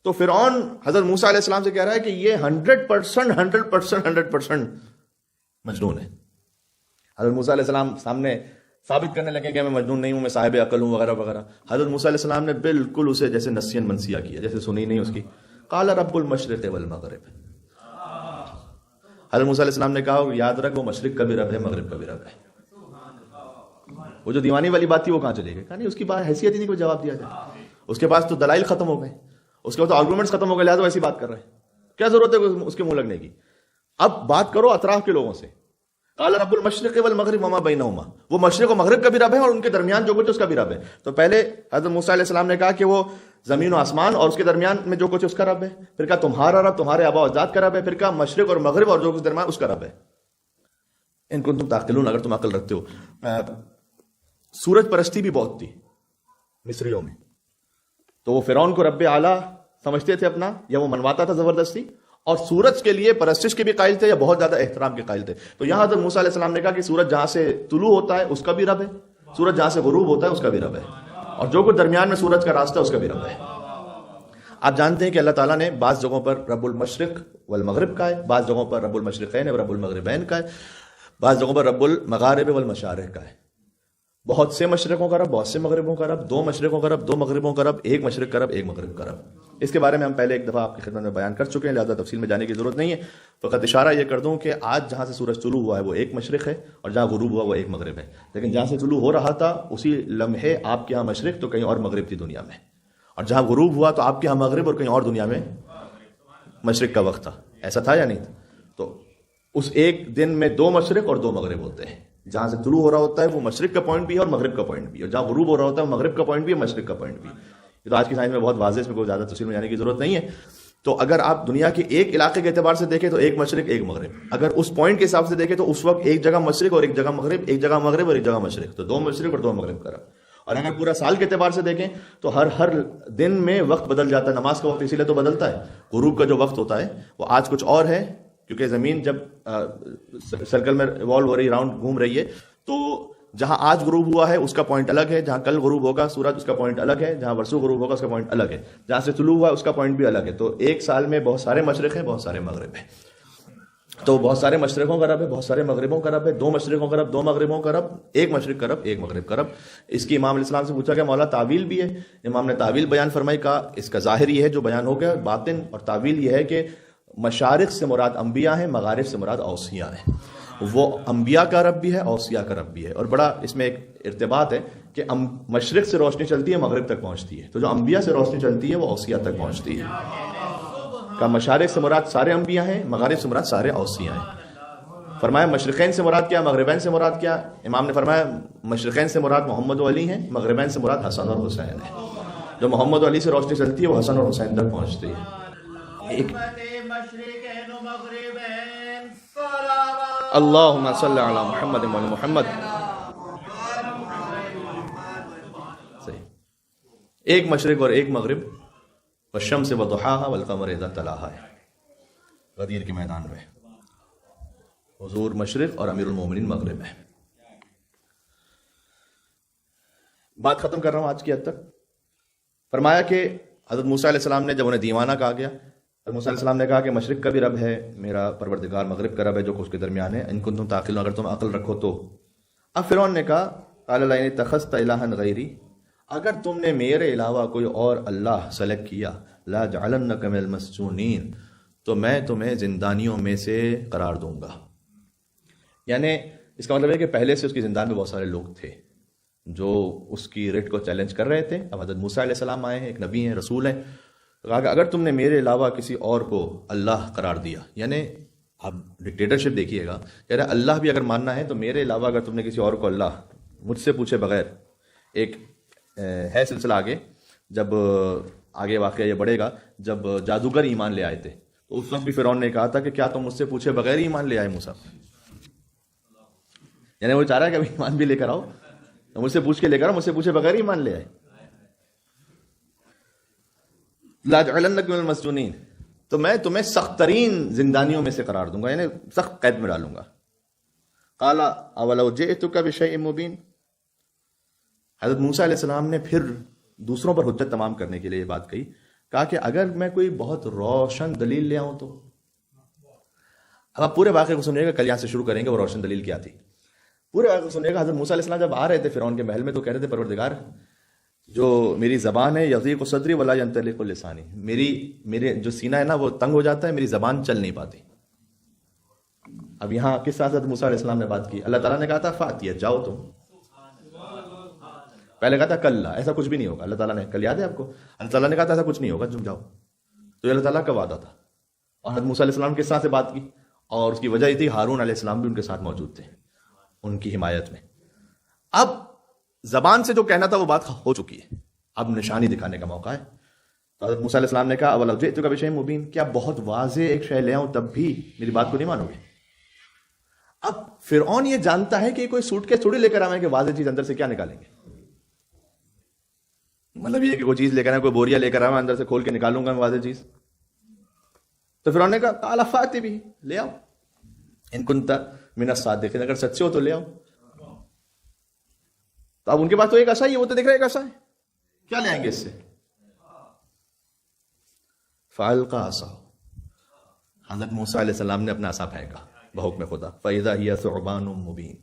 Speaker 1: تو فرعون حضرت موسیٰ علیہ السلام سے کہہ رہا ہے کہ یہ 100% مجنون ہے۔ حضرت موسیٰ علیہ السلام سامنے ثابت کرنے لگے کہ میں مجنون نہیں ہوں، میں صاحب عقل ہوں وغیرہ وغیرہ۔ حضرت موسیٰ علیہ السلام نے بالکل اسے جیسے نسین منسیہ کیا، جیسے سنی نہیں اس کی۔ قال رب المشرق والمغرب، حضرت موسیٰ علیہ السلام نے کہا یاد رکھ وہ مشرق کا بھی رب ہے، مغرب کا بھی رب ہے۔ وہ جو دیوانی والی بات تھی وہ کہاں چلے گئی؟ کہا نہیں، اس کی بات حیثیت ہی نہیں کوئی جواب دیا جائے، اس کے پاس تو دلائل ختم ہو گئے، اس کے بعد تو آرگومنٹس ختم ہو گئے، لہٰذا ایسی بات کر رہے ہیں، کیا ضرورت ہے اس کے منہ لگنے کی؟ اب بات کرو اطراف کے لوگوں سے۔ قال رب المشرق والمغرب وما بینہما، وہ مشرق و مغرب کا بھی رب ہے اور ان کے درمیان جو کچھ اس کا بھی رب ہے۔ تو پہلے حضرت موسیٰ علیہ السلام نے کہا کہ وہ زمین و آسمان اور اس کے درمیان میں جو کچھ اس کا رب ہے، پھر کہا تمہارا رب تمہارے آباء و اجداد کا رب ہے، پھر کہا مشرق اور مغرب اور جو کچھ درمیان اس کا رب ہے۔ ان کو تم تعقلون، اگر تم عقل رکھتے ہو۔ سورج پرستی بھی بہت تھی مصریوں میں، تو وہ فرعون کو رب اعلیٰ سمجھتے تھے اپنا، یا وہ منواتا تھا زبردستی، اور سورج کے لیے پرستش کے بھی قائل تھے یا بہت زیادہ احترام کے قائل تھے۔ تو یہاں حضرت موسیٰ علیہ السلام نے کہا کہ سورج جہاں سے طلوع ہوتا ہے اس کا بھی رب ہے، سورج جہاں سے غروب ہوتا ہے اس کا بھی رب ہے، اور جو کچھ درمیان میں سورج کا راستہ ہے اس کا بھی رب ہے۔ آپ جانتے ہیں کہ اللہ تعالیٰ نے بعض جگہوں پر رب المشرق والمغرب کا ہے، بعض جگہوں پر رب المشرقین اور رب المغربین کا ہے، بعض جگہوں پر رب المغارب والمشارق کا ہے۔ بہت سے مشرقوں کا رب، بہت سے مغربوں کا رب، دو مشرقوں کا رب، دو مغربوں کا رب، ایک مشرق کا رب، ایک مغرب کا رب۔ اس کے بارے میں ہم پہلے ایک دفعہ آپ کی خدمت میں بیان کر چکے ہیں، لہذا تفصیل میں جانے کی ضرورت نہیں ہے۔ فقط اشارہ یہ کر دوں کہ آج جہاں سے سورج طلوع ہوا ہے وہ ایک مشرق ہے، اور جہاں غروب ہوا وہ ایک مغرب ہے، لیکن جہاں سے طلوع ہو رہا تھا اسی لمحے آپ کے ہاں مشرق تو کہیں اور مغرب تھی دنیا میں، اور جہاں غروب ہوا تو آپ کے ہاں مغرب اور کہیں اور دنیا میں مشرق کا وقت تھا۔ ایسا تھا یا نہیں؟ تو اس ایک دن میں دو مشرق اور دو مغرب ہوتے ہیں، جہاں سے طلوع ہو رہا ہوتا ہے وہ مشرق کا پوائنٹ بھی ہے اور مغرب کا پوائنٹ بھی ہے، اور جہاں غروب ہو رہا ہوتا ہے وہ مغرب کا پوائنٹ بھی ہے، مشرق کا پوائنٹ بھی۔ یہ تو آج کی سائنس میں بہت واضح، اس میں کوئی زیادہ تفصیل میں جانے کی ضرورت نہیں ہے۔ تو اگر آپ دنیا کے ایک علاقے کے اعتبار سے دیکھیں تو ایک مشرق ایک مغرب، اگر اس پوائنٹ کے حساب سے دیکھیں تو اس وقت ایک جگہ مشرق اور ایک جگہ مغرب، ایک جگہ مغرب اور ایک جگہ مشرق، تو دو مشرق اور دو مغرب کا رب۔ اور اگر پورا سال کے اعتبار سے دیکھیں تو ہر دن میں وقت بدل جاتا ہے، نماز کا وقت اسی لیے تو بدلتا ہے، غروب کا جو وقت ہوتا ہے وہ آج کچھ اور ہے، کیونکہ زمین جب سرکل میں ایوالو ہو رہی، راؤنڈ گھوم رہی ہے، تو جہاں آج غروب ہوا ہے اس کا پوائنٹ الگ ہے، جہاں کل غروب ہوگا سورج اس کا پوائنٹ الگ ہے، جہاں پرسوں غروب ہوگا اس کا پوائنٹ الگ ہے، جہاں سے طلوع ہوا ہے اس کا پوائنٹ بھی الگ ہے۔ تو ایک سال میں بہت سارے مشرق ہیں، بہت سارے مغرب ہیں، تو بہت سارے مشرقوں کا رب ہے، بہت سارے مغربوں کا رب ہے، دو مشرقوں کا رب، دو مغربوں کا رب، ایک مشرق کا رب، ایک مغرب کا رب۔ اس کی امام علیہ السلام سے پوچھا کہ مولا تعویل بھی ہے؟ امام نے تعویل بیان فرمائی، کا اس کا ظاہر یہ ہے جو بیان ہو گیا، باطن اور تعویل یہ ہے کہ مشارق سے مراد انبیاء ہیں، مغارب سے مراد اوصیاء ہیں۔ وہ انبیاء کا رب بھی ہے، اوصیاء کا رب بھی ہے، اور بڑا اس میں ایک ارتباط ہے کہ مشرق سے روشنی چلتی ہے مغرب تک پہنچتی ہے، تو جو انبیاء سے روشنی چلتی ہے وہ اوصیاء تک پہنچتی ہے۔ کا مشارق سے مراد سارے انبیاء ہیں، مغارب سے مراد سارے اوصیاء ہیں۔ فرمایا مشرقین سے مراد کیا، مغربین سے مراد کیا؟ امام نے فرمایا مشرقین سے مراد محمد و علی ہیں، مغربین سے مراد حسن اور حسین ہے۔ جو محمد و علی سے روشنی چلتی ہے وہ حسن اور حسین تک پہنچتی ہے۔ اللہم صلی علی محمد و محمد۔ صحیح، ایک مشرق اور ایک مغرب، والشمس وضحاها والقمر اذا تلاها ہے غدیر کے میدان میں، حضور مشرق اور امیر المومنین مغرب ہے۔ بات ختم کر رہا ہوں آج کی حد تک۔ فرمایا کہ حضرت موسیٰ علیہ السلام نے جب انہیں دیوانہ کہا گیا موسیٰ علیہ السلام نے کہا کہ مشرق کا بھی رب ہے میرا پروردگار، مغرب کا رب ہے جو اس کے درمیان ہے، ان کنتم تعقلون، اگر تم عقل رکھو تو۔ اب فرعون نے کہا قال لئن اتخذت الہا غیری، اگر تم نے میرے علاوہ کوئی اور اللہ سلیکٹ کیا، لا جعلنک من المسجونین، تو میں تمہیں زندانیوں میں سے قرار دوں گا۔ یعنی اس کا مطلب ہے کہ پہلے سے اس کی زندان میں بہت سارے لوگ تھے جو اس کی ریٹ کو چیلنج کر رہے تھے۔ اب حضرت موسیٰ علیہ السلام آئے ہیں، ایک نبی ہیں، رسول ہیں، کہا کہ اگر تم نے میرے علاوہ کسی اور کو اللہ قرار دیا، یعنی اب ڈکٹیٹرشپ دیکھیے گا، کہہ رہا اللہ بھی اگر ماننا ہے تو میرے علاوہ اگر تم نے کسی اور کو اللہ، مجھ سے پوچھے بغیر، ایک ہے سلسلہ آگے، جب آگے واقعہ یہ بڑھے گا، جب جادوگر ایمان لے آئے تھے تو اس وقت بھی فرعون نے کہا تھا کہ کیا تم مجھ سے پوچھے بغیر ہی ایمان لے آئے موسیٰ؟ یعنی وہ چاہ رہا ہے کہ ابھی ایمان بھی لے کر آؤ، تو مجھ سے پوچھ کے لے کر آؤ، مجھ سے پوچھے بغیر ہی ایمان لے آئے۔ لا جعلنک من المسجونین، تو میں تمہیں سخت ترین زندانیوں میں سے قرار دوں گا، یعنی سخت قید میں ڈالوں گا۔ قال اولو جئتک بشیء مبین، حضرت موسیٰ علیہ السلام نے پھر دوسروں پر حجت تمام کرنے کے لیے یہ بات کہی، کہا کہ اگر میں کوئی بہت روشن دلیل لے آؤں تو۔ اب آپ پورے واقعے کو سنیے گا، کل یہاں سے شروع کریں گے وہ روشن دلیل کیا تھی۔ پورے واقعے کو سنیے گا، حضرت موسیٰ علیہ السلام جب آ رہے تھے فرعون کے محل میں تو کہہ رہے تھے پروردگار جو میری زبان ہے یضیق صدری ولا ینطلق لسانی، میرے جو سینہ ہے نا وہ تنگ ہو جاتا ہے، میری زبان چل نہیں پاتی۔ اب یہاں کس طرح حضرت موسیٰ علیہ السلام نے بات کی؟ اللہ تعالیٰ نے کہا تھا فاتیہ، جاؤ تم، پہلے کہا تھا کل ایسا کچھ بھی نہیں ہوگا، اللہ تعالیٰ نے کل یاد ہے آپ کو، اللہ تعالیٰ نے کہا تھا ایسا کچھ نہیں ہوگا تم جاؤ، تو یہ اللہ تعالیٰ کا وعدہ تھا۔ اور حضرت موسیٰ علیہ السلام کس طرح سے بات کی، اور اس کی وجہ یہ تھی ہارون علیہ السلام بھی ان کے ساتھ موجود تھے ان کی حمایت میں۔ اب زبان سے جو کہنا تھا وہ بات ہو چکی ہے، اب نشانی دکھانے کا موقع ہے۔ تو حضرت موسیٰ علیہ السلام نے کہا اولو جئتک بشیء مبین، کیا بہت واضح ایک شے لے آؤں تب بھی میری بات کو نہیں مانو گے؟ اب فرعون یہ جانتا ہے کہ کوئی سوٹ کے تھوڑی لے کر آئیں کہ واضح چیز اندر سے کیا نکالیں گے، مطلب یہ کہ کوئی چیز لے کر آئیں، کوئی بوریا لے کر آئیں اندر سے کھول کے نکالوں گا میں واضح چیز۔ تو فرعون نے کہا قال فأت بھی، لے آؤ، ان کنت من الصادقین، اگر سچے ہو تو لے آؤ۔ تو اب ان کے پاس تو ایک عصا ہی ہے، وہ تو دیکھ رہے ایک عصا ہے، کیا لے آئیں گے اس سے؟ فألقى عصاه، حضرت موسیٰ علیہ السلام نے اپنا عصا پھینکا بحکم خدا، فإذا هي ثعبان مبین،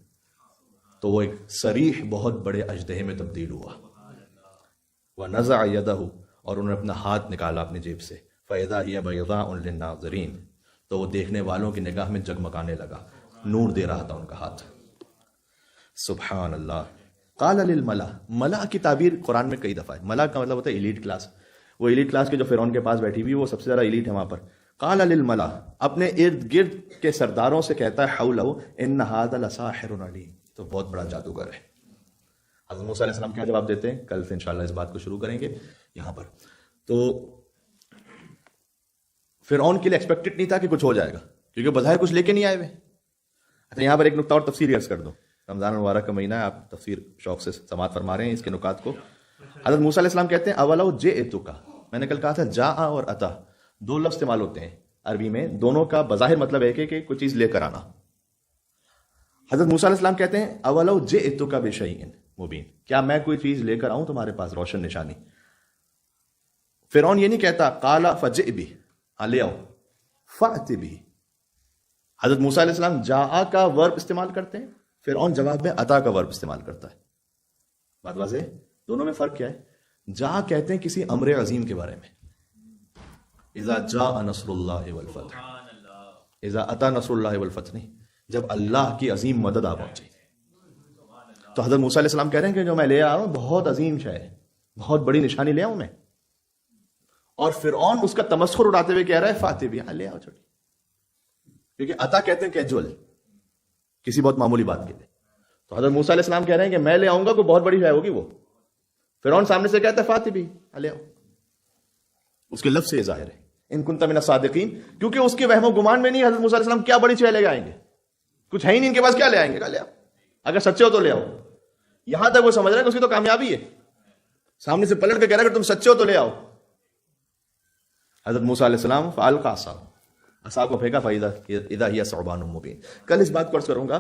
Speaker 1: تو وہ ایک صریح بہت بڑے اژدہے میں تبدیل ہوا۔ وَنَزَعَ يَدَهُ، اور انہوں نے اپنا ہاتھ نکالا اپنی جیب سے، فَإِذَا هِيَ بَيْضَاءٌ لِلنَّاظِرِينَ، تو وہ دیکھنے والوں کی نگاہ میں جگمگانے لگا، نور دے رہا تھا ان کا ہاتھ۔ سبحان اللہ۔ قال للملا، ملا کی تعبیر قرآن میں کئی دفعہ ہے، ملا کا مطلب ہوتا ہے ایلیٹ کلاس، وہ ایلیٹ کلاس کے جو فرعون کے پاس بیٹھی ہوئی وہ سب سے زیادہ ایلیٹ ہے وہاں پر۔ قال للملا، اپنے ارد گرد کے سرداروں سے کہتا ہے حولہ ان ھذا لساحر علیم، تو بہت بڑا جادوگر ہے۔ حضرت موسیٰ علیہ السلام کیا جواب دیتے ہیں؟ کل سے انشاءاللہ اس بات کو شروع کریں گے یہاں پر۔ تو فرعون کے لیے ایکسپیکٹڈ نہیں تھا کہ کچھ ہو جائے گا، کیونکہ بظاہر کچھ لے کے نہیں آئے ہوئے۔ اچھا یہاں پر ایک نقطہ اور تفسیر عرض کر دو، رمضان المبارک کا مہینہ ہے، آپ تفسیر شوق سے سماعت فرما رہے ہیں اس کے نکات کو۔ حضرت موسیٰ علیہ السلام کہتے ہیں اولو جئتک، میں نے کل کہا تھا جاء اور اتا دو لفظ استعمال ہوتے ہیں عربی میں، دونوں کا بظاہر مطلب ہے کہ کوئی چیز لے کر آنا۔ حضرت موسیٰ علیہ السلام کہتے ہیں اولو جئتک بشیء مبین، کیا میں کوئی چیز لے کر آؤں تمہارے پاس روشن نشانی؟ فرعون یہ نہیں کہتا قال فجئ بہ، ہاں لے آؤ، فأت بہ۔ حضرت موسیٰ علیہ السلام جاء کا ورب استعمال کرتے ہیں، فرعون جواب میں اتا کا ورب استعمال کرتا ہے۔ بات واضح ہے؟ دونوں میں فرق کیا ہے؟ جا کہتے ہیں کسی امر عظیم کے بارے میں، اذا جاء نصر اللہ والفتح، اذا اتا نصر اللہ والفتح نہیں، جب اللہ کی عظیم مدد آ پہنچے۔ تو حضرت موسیٰ علیہ السلام کہہ رہے ہیں کہ جو میں لے آ رہا ہوں بہت عظیم شے ہے، بہت بڑی نشانی لے آؤں میں، اور فرعون اس کا تمسخر اڑاتے ہوئے کہہ رہا ہے فاتح بھی، ہاں لے آؤ چھوٹی، کیونکہ عطا کہتے ہیں کیجول، کسی بہت معمولی بات کے لیے۔ تو حضرت موسیٰ علیہ السلام کہہ رہے ہیں کہ میں لے آؤں گا، کوئی بہت بڑی شے ہوگی وہ۔ فرعون سامنے سے کہتا ہے فاتح بھی، ہاں لے آؤ، اس کے لفظ سے یہ ظاہر ہے ان کنت من الصادقین، کیونکہ اس کے وہم و گمان میں نہیں حضرت موسیٰ علیہ السلام کیا بڑی شے لے آئیں گے، کچھ ہے ہی نہیں ان کے پاس، کیا لے آئیں گے؟ لے آؤ، اگر سچے ہو تو لے آؤ۔ یہاں تک وہ سمجھ رہے ہیں کہ اس کی تو کامیابی ہے، سامنے سے پلٹ کے کہہ رہا ہے کہ تم سچے ہو تو لے آؤ۔ حضرت موسیٰ علیہ السلام فألقى عصاه، عصا کو پھینکا، فإذا هي ثعبان مبین۔ کل اس بات کو عرض کروں گا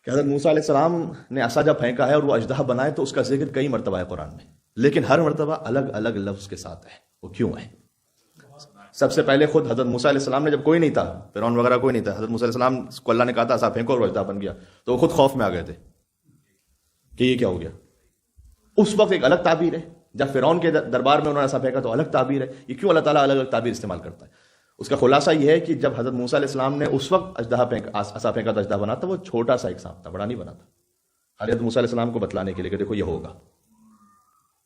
Speaker 1: کہ حضرت موسیٰ علیہ السلام نے عصا جب پھینکا ہے اور وہ اژدہا بنائے تو اس کا ذکر کئی مرتبہ ہے قرآن میں، لیکن ہر مرتبہ الگ الگ لفظ کے ساتھ ہے۔ وہ کیوں ہے؟ سب سے پہلے خود حضرت موسیٰ علیہ السلام نے، جب کوئی نہیں تھا، فرعون وغیرہ کوئی نہیں تھا، حضرت موسیٰ علیہ السلام کو اللہ نے کہا تھا عصا پھینکو اور وجدہ بن گیا، تو وہ خود خوف میں آ گئے تھے کہ یہ کیا ہو گیا. اس وقت ایک الگ تعبیر ہے، جب فرعون کے دربار میں انہوں نے عصا پھینکا تو الگ تعبیر ہے. یہ کیوں اللہ تعالیٰ الگ الگ تعبیر استعمال کرتا ہے؟ اس کا خلاصہ یہ ہے کہ جب حضرت موسیٰ علیہ السلام نے اس وقت عصا پھینکا تو اژدہا بنا تھا، وہ چھوٹا سا ایک سانپ تھا، بڑا نہیں بنا تھا، حضرت موسیٰ علیہ السلام کو بتلانے کے لیے کہ دیکھو یہ ہوگا.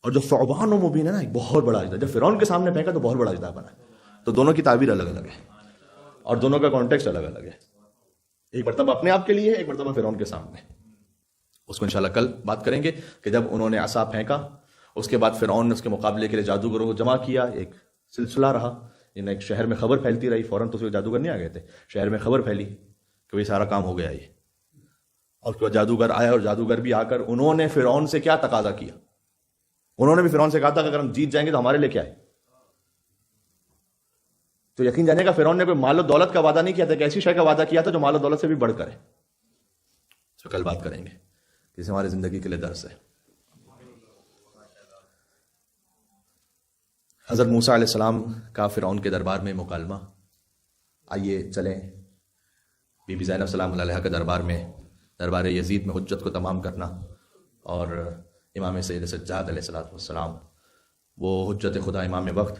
Speaker 1: اور جو ثعبان و مبین ہے نا، ایک بہت بڑا اژدہا، جب فرعون کے سامنے پھینکا تو بہت بڑا اژدہا بنا. تو دونوں کی تعبیر الگ الگ ہے اور دونوں کا کانٹیکسٹ الگ الگ ہے. ایک مرتبہ اپنے آپ کے لیے ہے، ایک مرتبہ فرعون کے سامنے. اس کو انشاءاللہ کل بات کریں گے کہ جب انہوں نے عصا پھینکا، اس کے بعد فرعون نے اس کے مقابلے کے لیے جادوگروں کو جمع کیا. ایک سلسلہ رہا، ایک شہر میں خبر پھیلتی رہی. فوراً تو جادوگر نہیں آ گئے تھے، شہر میں خبر پھیلی کہ یہ سارا کام ہو گیا یہ. اور اس کے بعد جادوگر آیا، اور جادوگر بھی آ کر انہوں نے فرعون سے کیا تقاضا کیا؟ انہوں نے بھی فرعون سے کہا تھا کہ اگر ہم جیت جائیں گے تو ہمارے لیے کیا ہے. تو یقین جانے کا فرعون نے کوئی مال و دولت کا وعدہ نہیں کیا تھا، کہ ایسی شے کا وعدہ کیا تھا جو مال و دولت سے بھی بڑھ کر ہے. تو کل بات کریں گے، جس ہماری زندگی کے لیے درس ہے. حضرت موسیٰ علیہ السلام کا فرعون کے دربار میں مکالمہ. آئیے چلیں بی بی زینب سلام اللہ علیہا کے دربار یزید میں حجت کو تمام کرنا. اور امام سید سجاد علیہ السلام وہ حجت خدا امام وقت.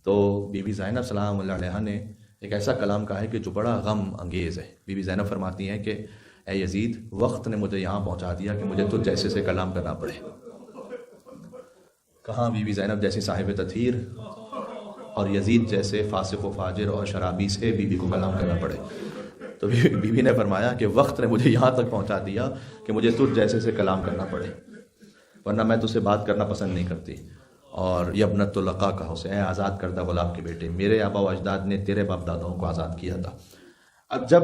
Speaker 1: تو بی بی زینب سلام اللہ علیہا نے ایک ایسا کلام کہا ہے کہ جو بڑا غم انگیز ہے. بی بی زینب فرماتی ہیں کہ اے یزید، وقت نے مجھے یہاں پہنچا دیا کہ مجھے تجھ جیسے سے کلام کرنا پڑے. کہاں بی بی زینب جیسی صاحب تطہیر اور یزید جیسے فاسق و فاجر اور شرابی سے بی بی کو کلام کرنا پڑے. تو بی بی نے فرمایا کہ وقت نے مجھے یہاں تک پہنچا دیا کہ مجھے تجھ جیسے سے کلام کرنا پڑے، ورنہ میں تجھ سے بات کرنا پسند نہیں کرتی. اور یہ ابنت اللقا کہا اسے، اے آزاد کردہ غلام کے بیٹے، میرے آبا و اجداد نے تیرے باپ داداؤں کو آزاد کیا تھا. اب جب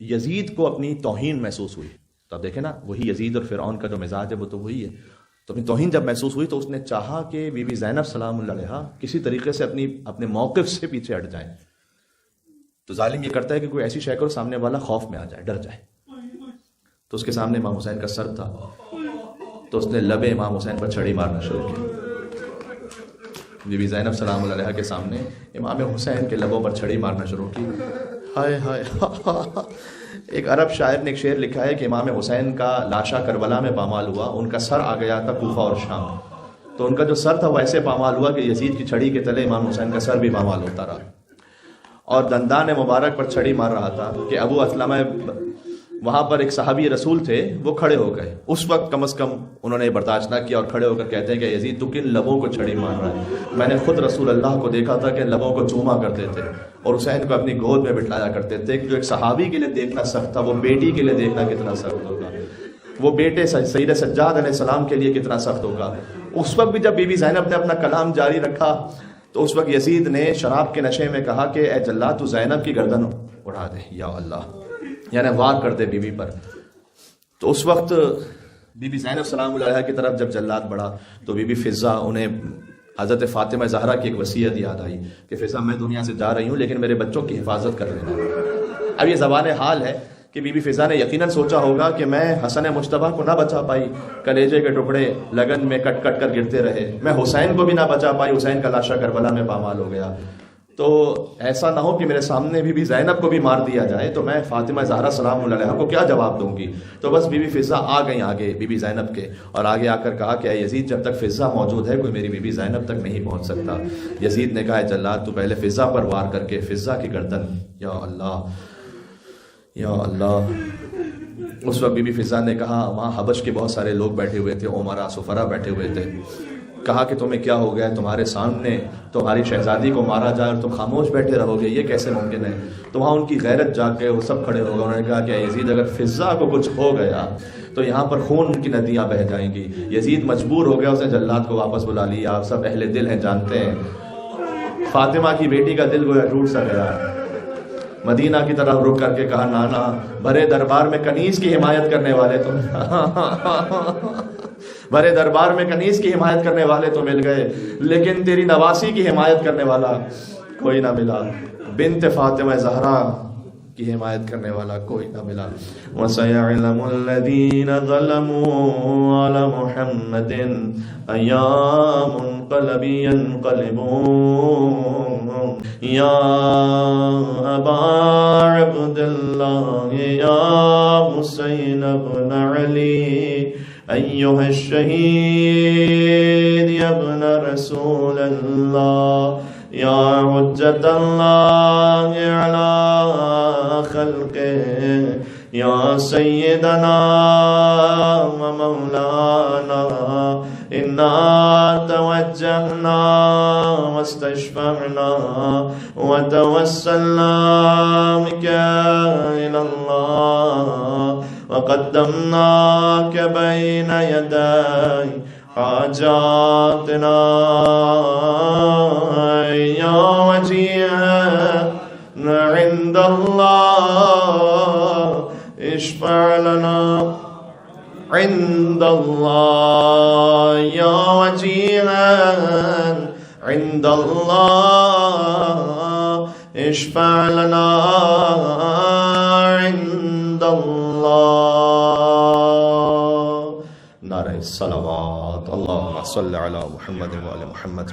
Speaker 1: یزید کو اپنی توہین محسوس ہوئی، تو اب دیکھیں نا، وہی یزید اور فرعون کا جو مزاج ہے وہ تو وہی ہے. تو اپنی توہین جب محسوس ہوئی تو اس نے چاہا کہ بی بی زینب سلام اللہ علیہا کسی طریقے سے اپنے موقف سے پیچھے ہٹ جائیں. تو ظالم یہ کرتا ہے کہ کوئی ایسی شے کرو سامنے والا خوف میں آ جائے، ڈر جائے. تو اس کے سامنے امام حسین کا سر تھا، تو اس نے لب امام حسین پر چھڑی مارنا شروع کی. بی بی زینب سلام اللہ علیہا کے سامنے امام حسین کے لبوں پر چھڑی مارنا شروع کی. ہائے ہائے. ایک عرب شاعر نے ایک شعر لکھا ہے کہ امام حسین کا لاشا کربلا میں پامال ہوا، ان کا سر آ گیا تھا کوفہ اور شام. تو ان کا جو سر تھا وہ ایسے پامال ہوا کہ یزید کی چھڑی کے تلے امام حسین کا سر بھی پامال ہوتا رہا. اور دندان مبارک پر چھڑی مار رہا تھا کہ ابو اسلمہ، وہاں پر ایک صحابی رسول تھے، وہ کھڑے ہو گئے. اس وقت کم از کم انہوں نے برداشت نہ کیا اور کھڑے ہو کر کہتے ہیں کہ یزید تو کن لبوں کو چھڑی مار رہا ہے؟ میں نے خود رسول اللہ کو دیکھا تھا کہ لبوں کو چوما کرتے تھے اور حسین کو اپنی گود میں بٹھلایا کرتے تھے. جو ایک صحابی کے لیے دیکھنا سخت تھا، وہ بیٹی کے لیے دیکھنا کتنا سخت ہوگا، وہ بیٹے سید سجاد علیہ السلام کے لیے کتنا سخت ہوگا. اس وقت بھی جب بی بی زینب نے اپنا کلام جاری رکھا تو اس وقت یزید نے شراب کے نشے میں کہا کہ اے جلاد تو زینب کی گردن اڑا دے یا اللہ، یعنی وار کر دے بی بی پر. تو اس وقت بی بی زینب سلام اللہ علیہا کی طرف جب جلاد بڑھا تو بی بی فضہ، انہیں حضرت فاطمہ زہرا کی ایک وصیت یاد آئی کہ فضہ میں دنیا سے جا رہی ہوں لیکن میرے بچوں کی حفاظت کر لینا. اب یہ زبان حال ہے کہ بی بی فضہ نے یقیناً سوچا ہوگا کہ میں حسن مجتبیٰ کو نہ بچا پائی، کلیجے کے ٹکڑے لگن میں کٹ کٹ کر گرتے رہے، میں حسین کو بھی نہ بچا پائی، حسین کا لاشا کربلا میں پامال ہو گیا. تو ایسا نہ ہو کہ میرے سامنے بی بی زینب کو بھی مار دیا جائے تو میں فاطمہ زہرا سلام اللہ علیہا کو کیا جواب دوں گی. تو بس بی بی فضہ آ گئیں آگے بی بی زینب کے، اور آگے آ کر کہا کہ اے یزید، جب تک فضہ موجود ہے کوئی میری بی بی زینب تک نہیں پہنچ سکتا. یزید نے کہا جلاد تو پہلے فضہ پر وار کر کے فضہ کی گردن، یا اللہ یا اللہ. اس وقت بی بی فضہ نے کہا، وہاں حبش کے بہت سارے لوگ بیٹھے ہوئے تھے، عمرا سفرا بیٹھے ہوئے تھے. کہا کہ تمہیں کیا ہو گیا، تمہارے سامنے تمہاری شہزادی کو مارا جائے اور تم خاموش بیٹھے رہو گے، یہ کیسے ممکن ہے؟ تو وہاں ان کی غیرت جاگ گئے، وہ سب کھڑے ہو گئے. انہوں نے کہا کہ یزید اگر فضہ کو کچھ ہو گیا تو یہاں پر خون کی ندیاں بہہ جائیں گی. یزید مجبور ہو گیا، اس نے جلاد کو واپس بلا لیا. آپ سب اہل دل ہیں، جانتے ہیں فاطمہ کی بیٹی کا دل گویا ٹوٹ سا گیا. مدینہ کی طرف رک کر کے کہا، نانا بھرے دربار میں کنیز کی حمایت کرنے والے تو بھرے دربار میں کنیز کی حمایت کرنے والے تو مل گئے لیکن تیری نواسی کی حمایت کرنے والا کوئی نہ ملا. بنت فاطمہ زہرا کی حمایت کرنے والا کوئی نہ ملا. وَسَيَعْلَمُ الَّذِينَ ظَلَمُوا عَلَى مُحَمَّدٍ أَيَّا مُنْقَلَبٍ يَنْقَلِبُونَ يَا أَبَا عَبْدِ اللَّهِ يَا حُسَيْنَ بْنَ عَلِي أَيُّهَا الشَّهِيدُ يَا ابْنَ رَسُولَ اللَّهِ يَا حُجَّةَ اللَّهِ عَلَى خَلْقِهِ يَا سَيِّدَنَا وَمَوْلَانَا إِنَّا تَوَجَّهْنَا وَاسْتَشْفَعْنَا وَتَوَسَّلْنَا بِكَ إِلَى اللَّهِ وَقَدَّمْنَاكَ بَيْنَ يَدَيْ حاجاتنا يا وجيها عند الله اشفع لنا عند الله يا وجيها عند الله اشفع لنا عند الله. نعرہ الصلوات. اللهم صل على محمد وآل محمد.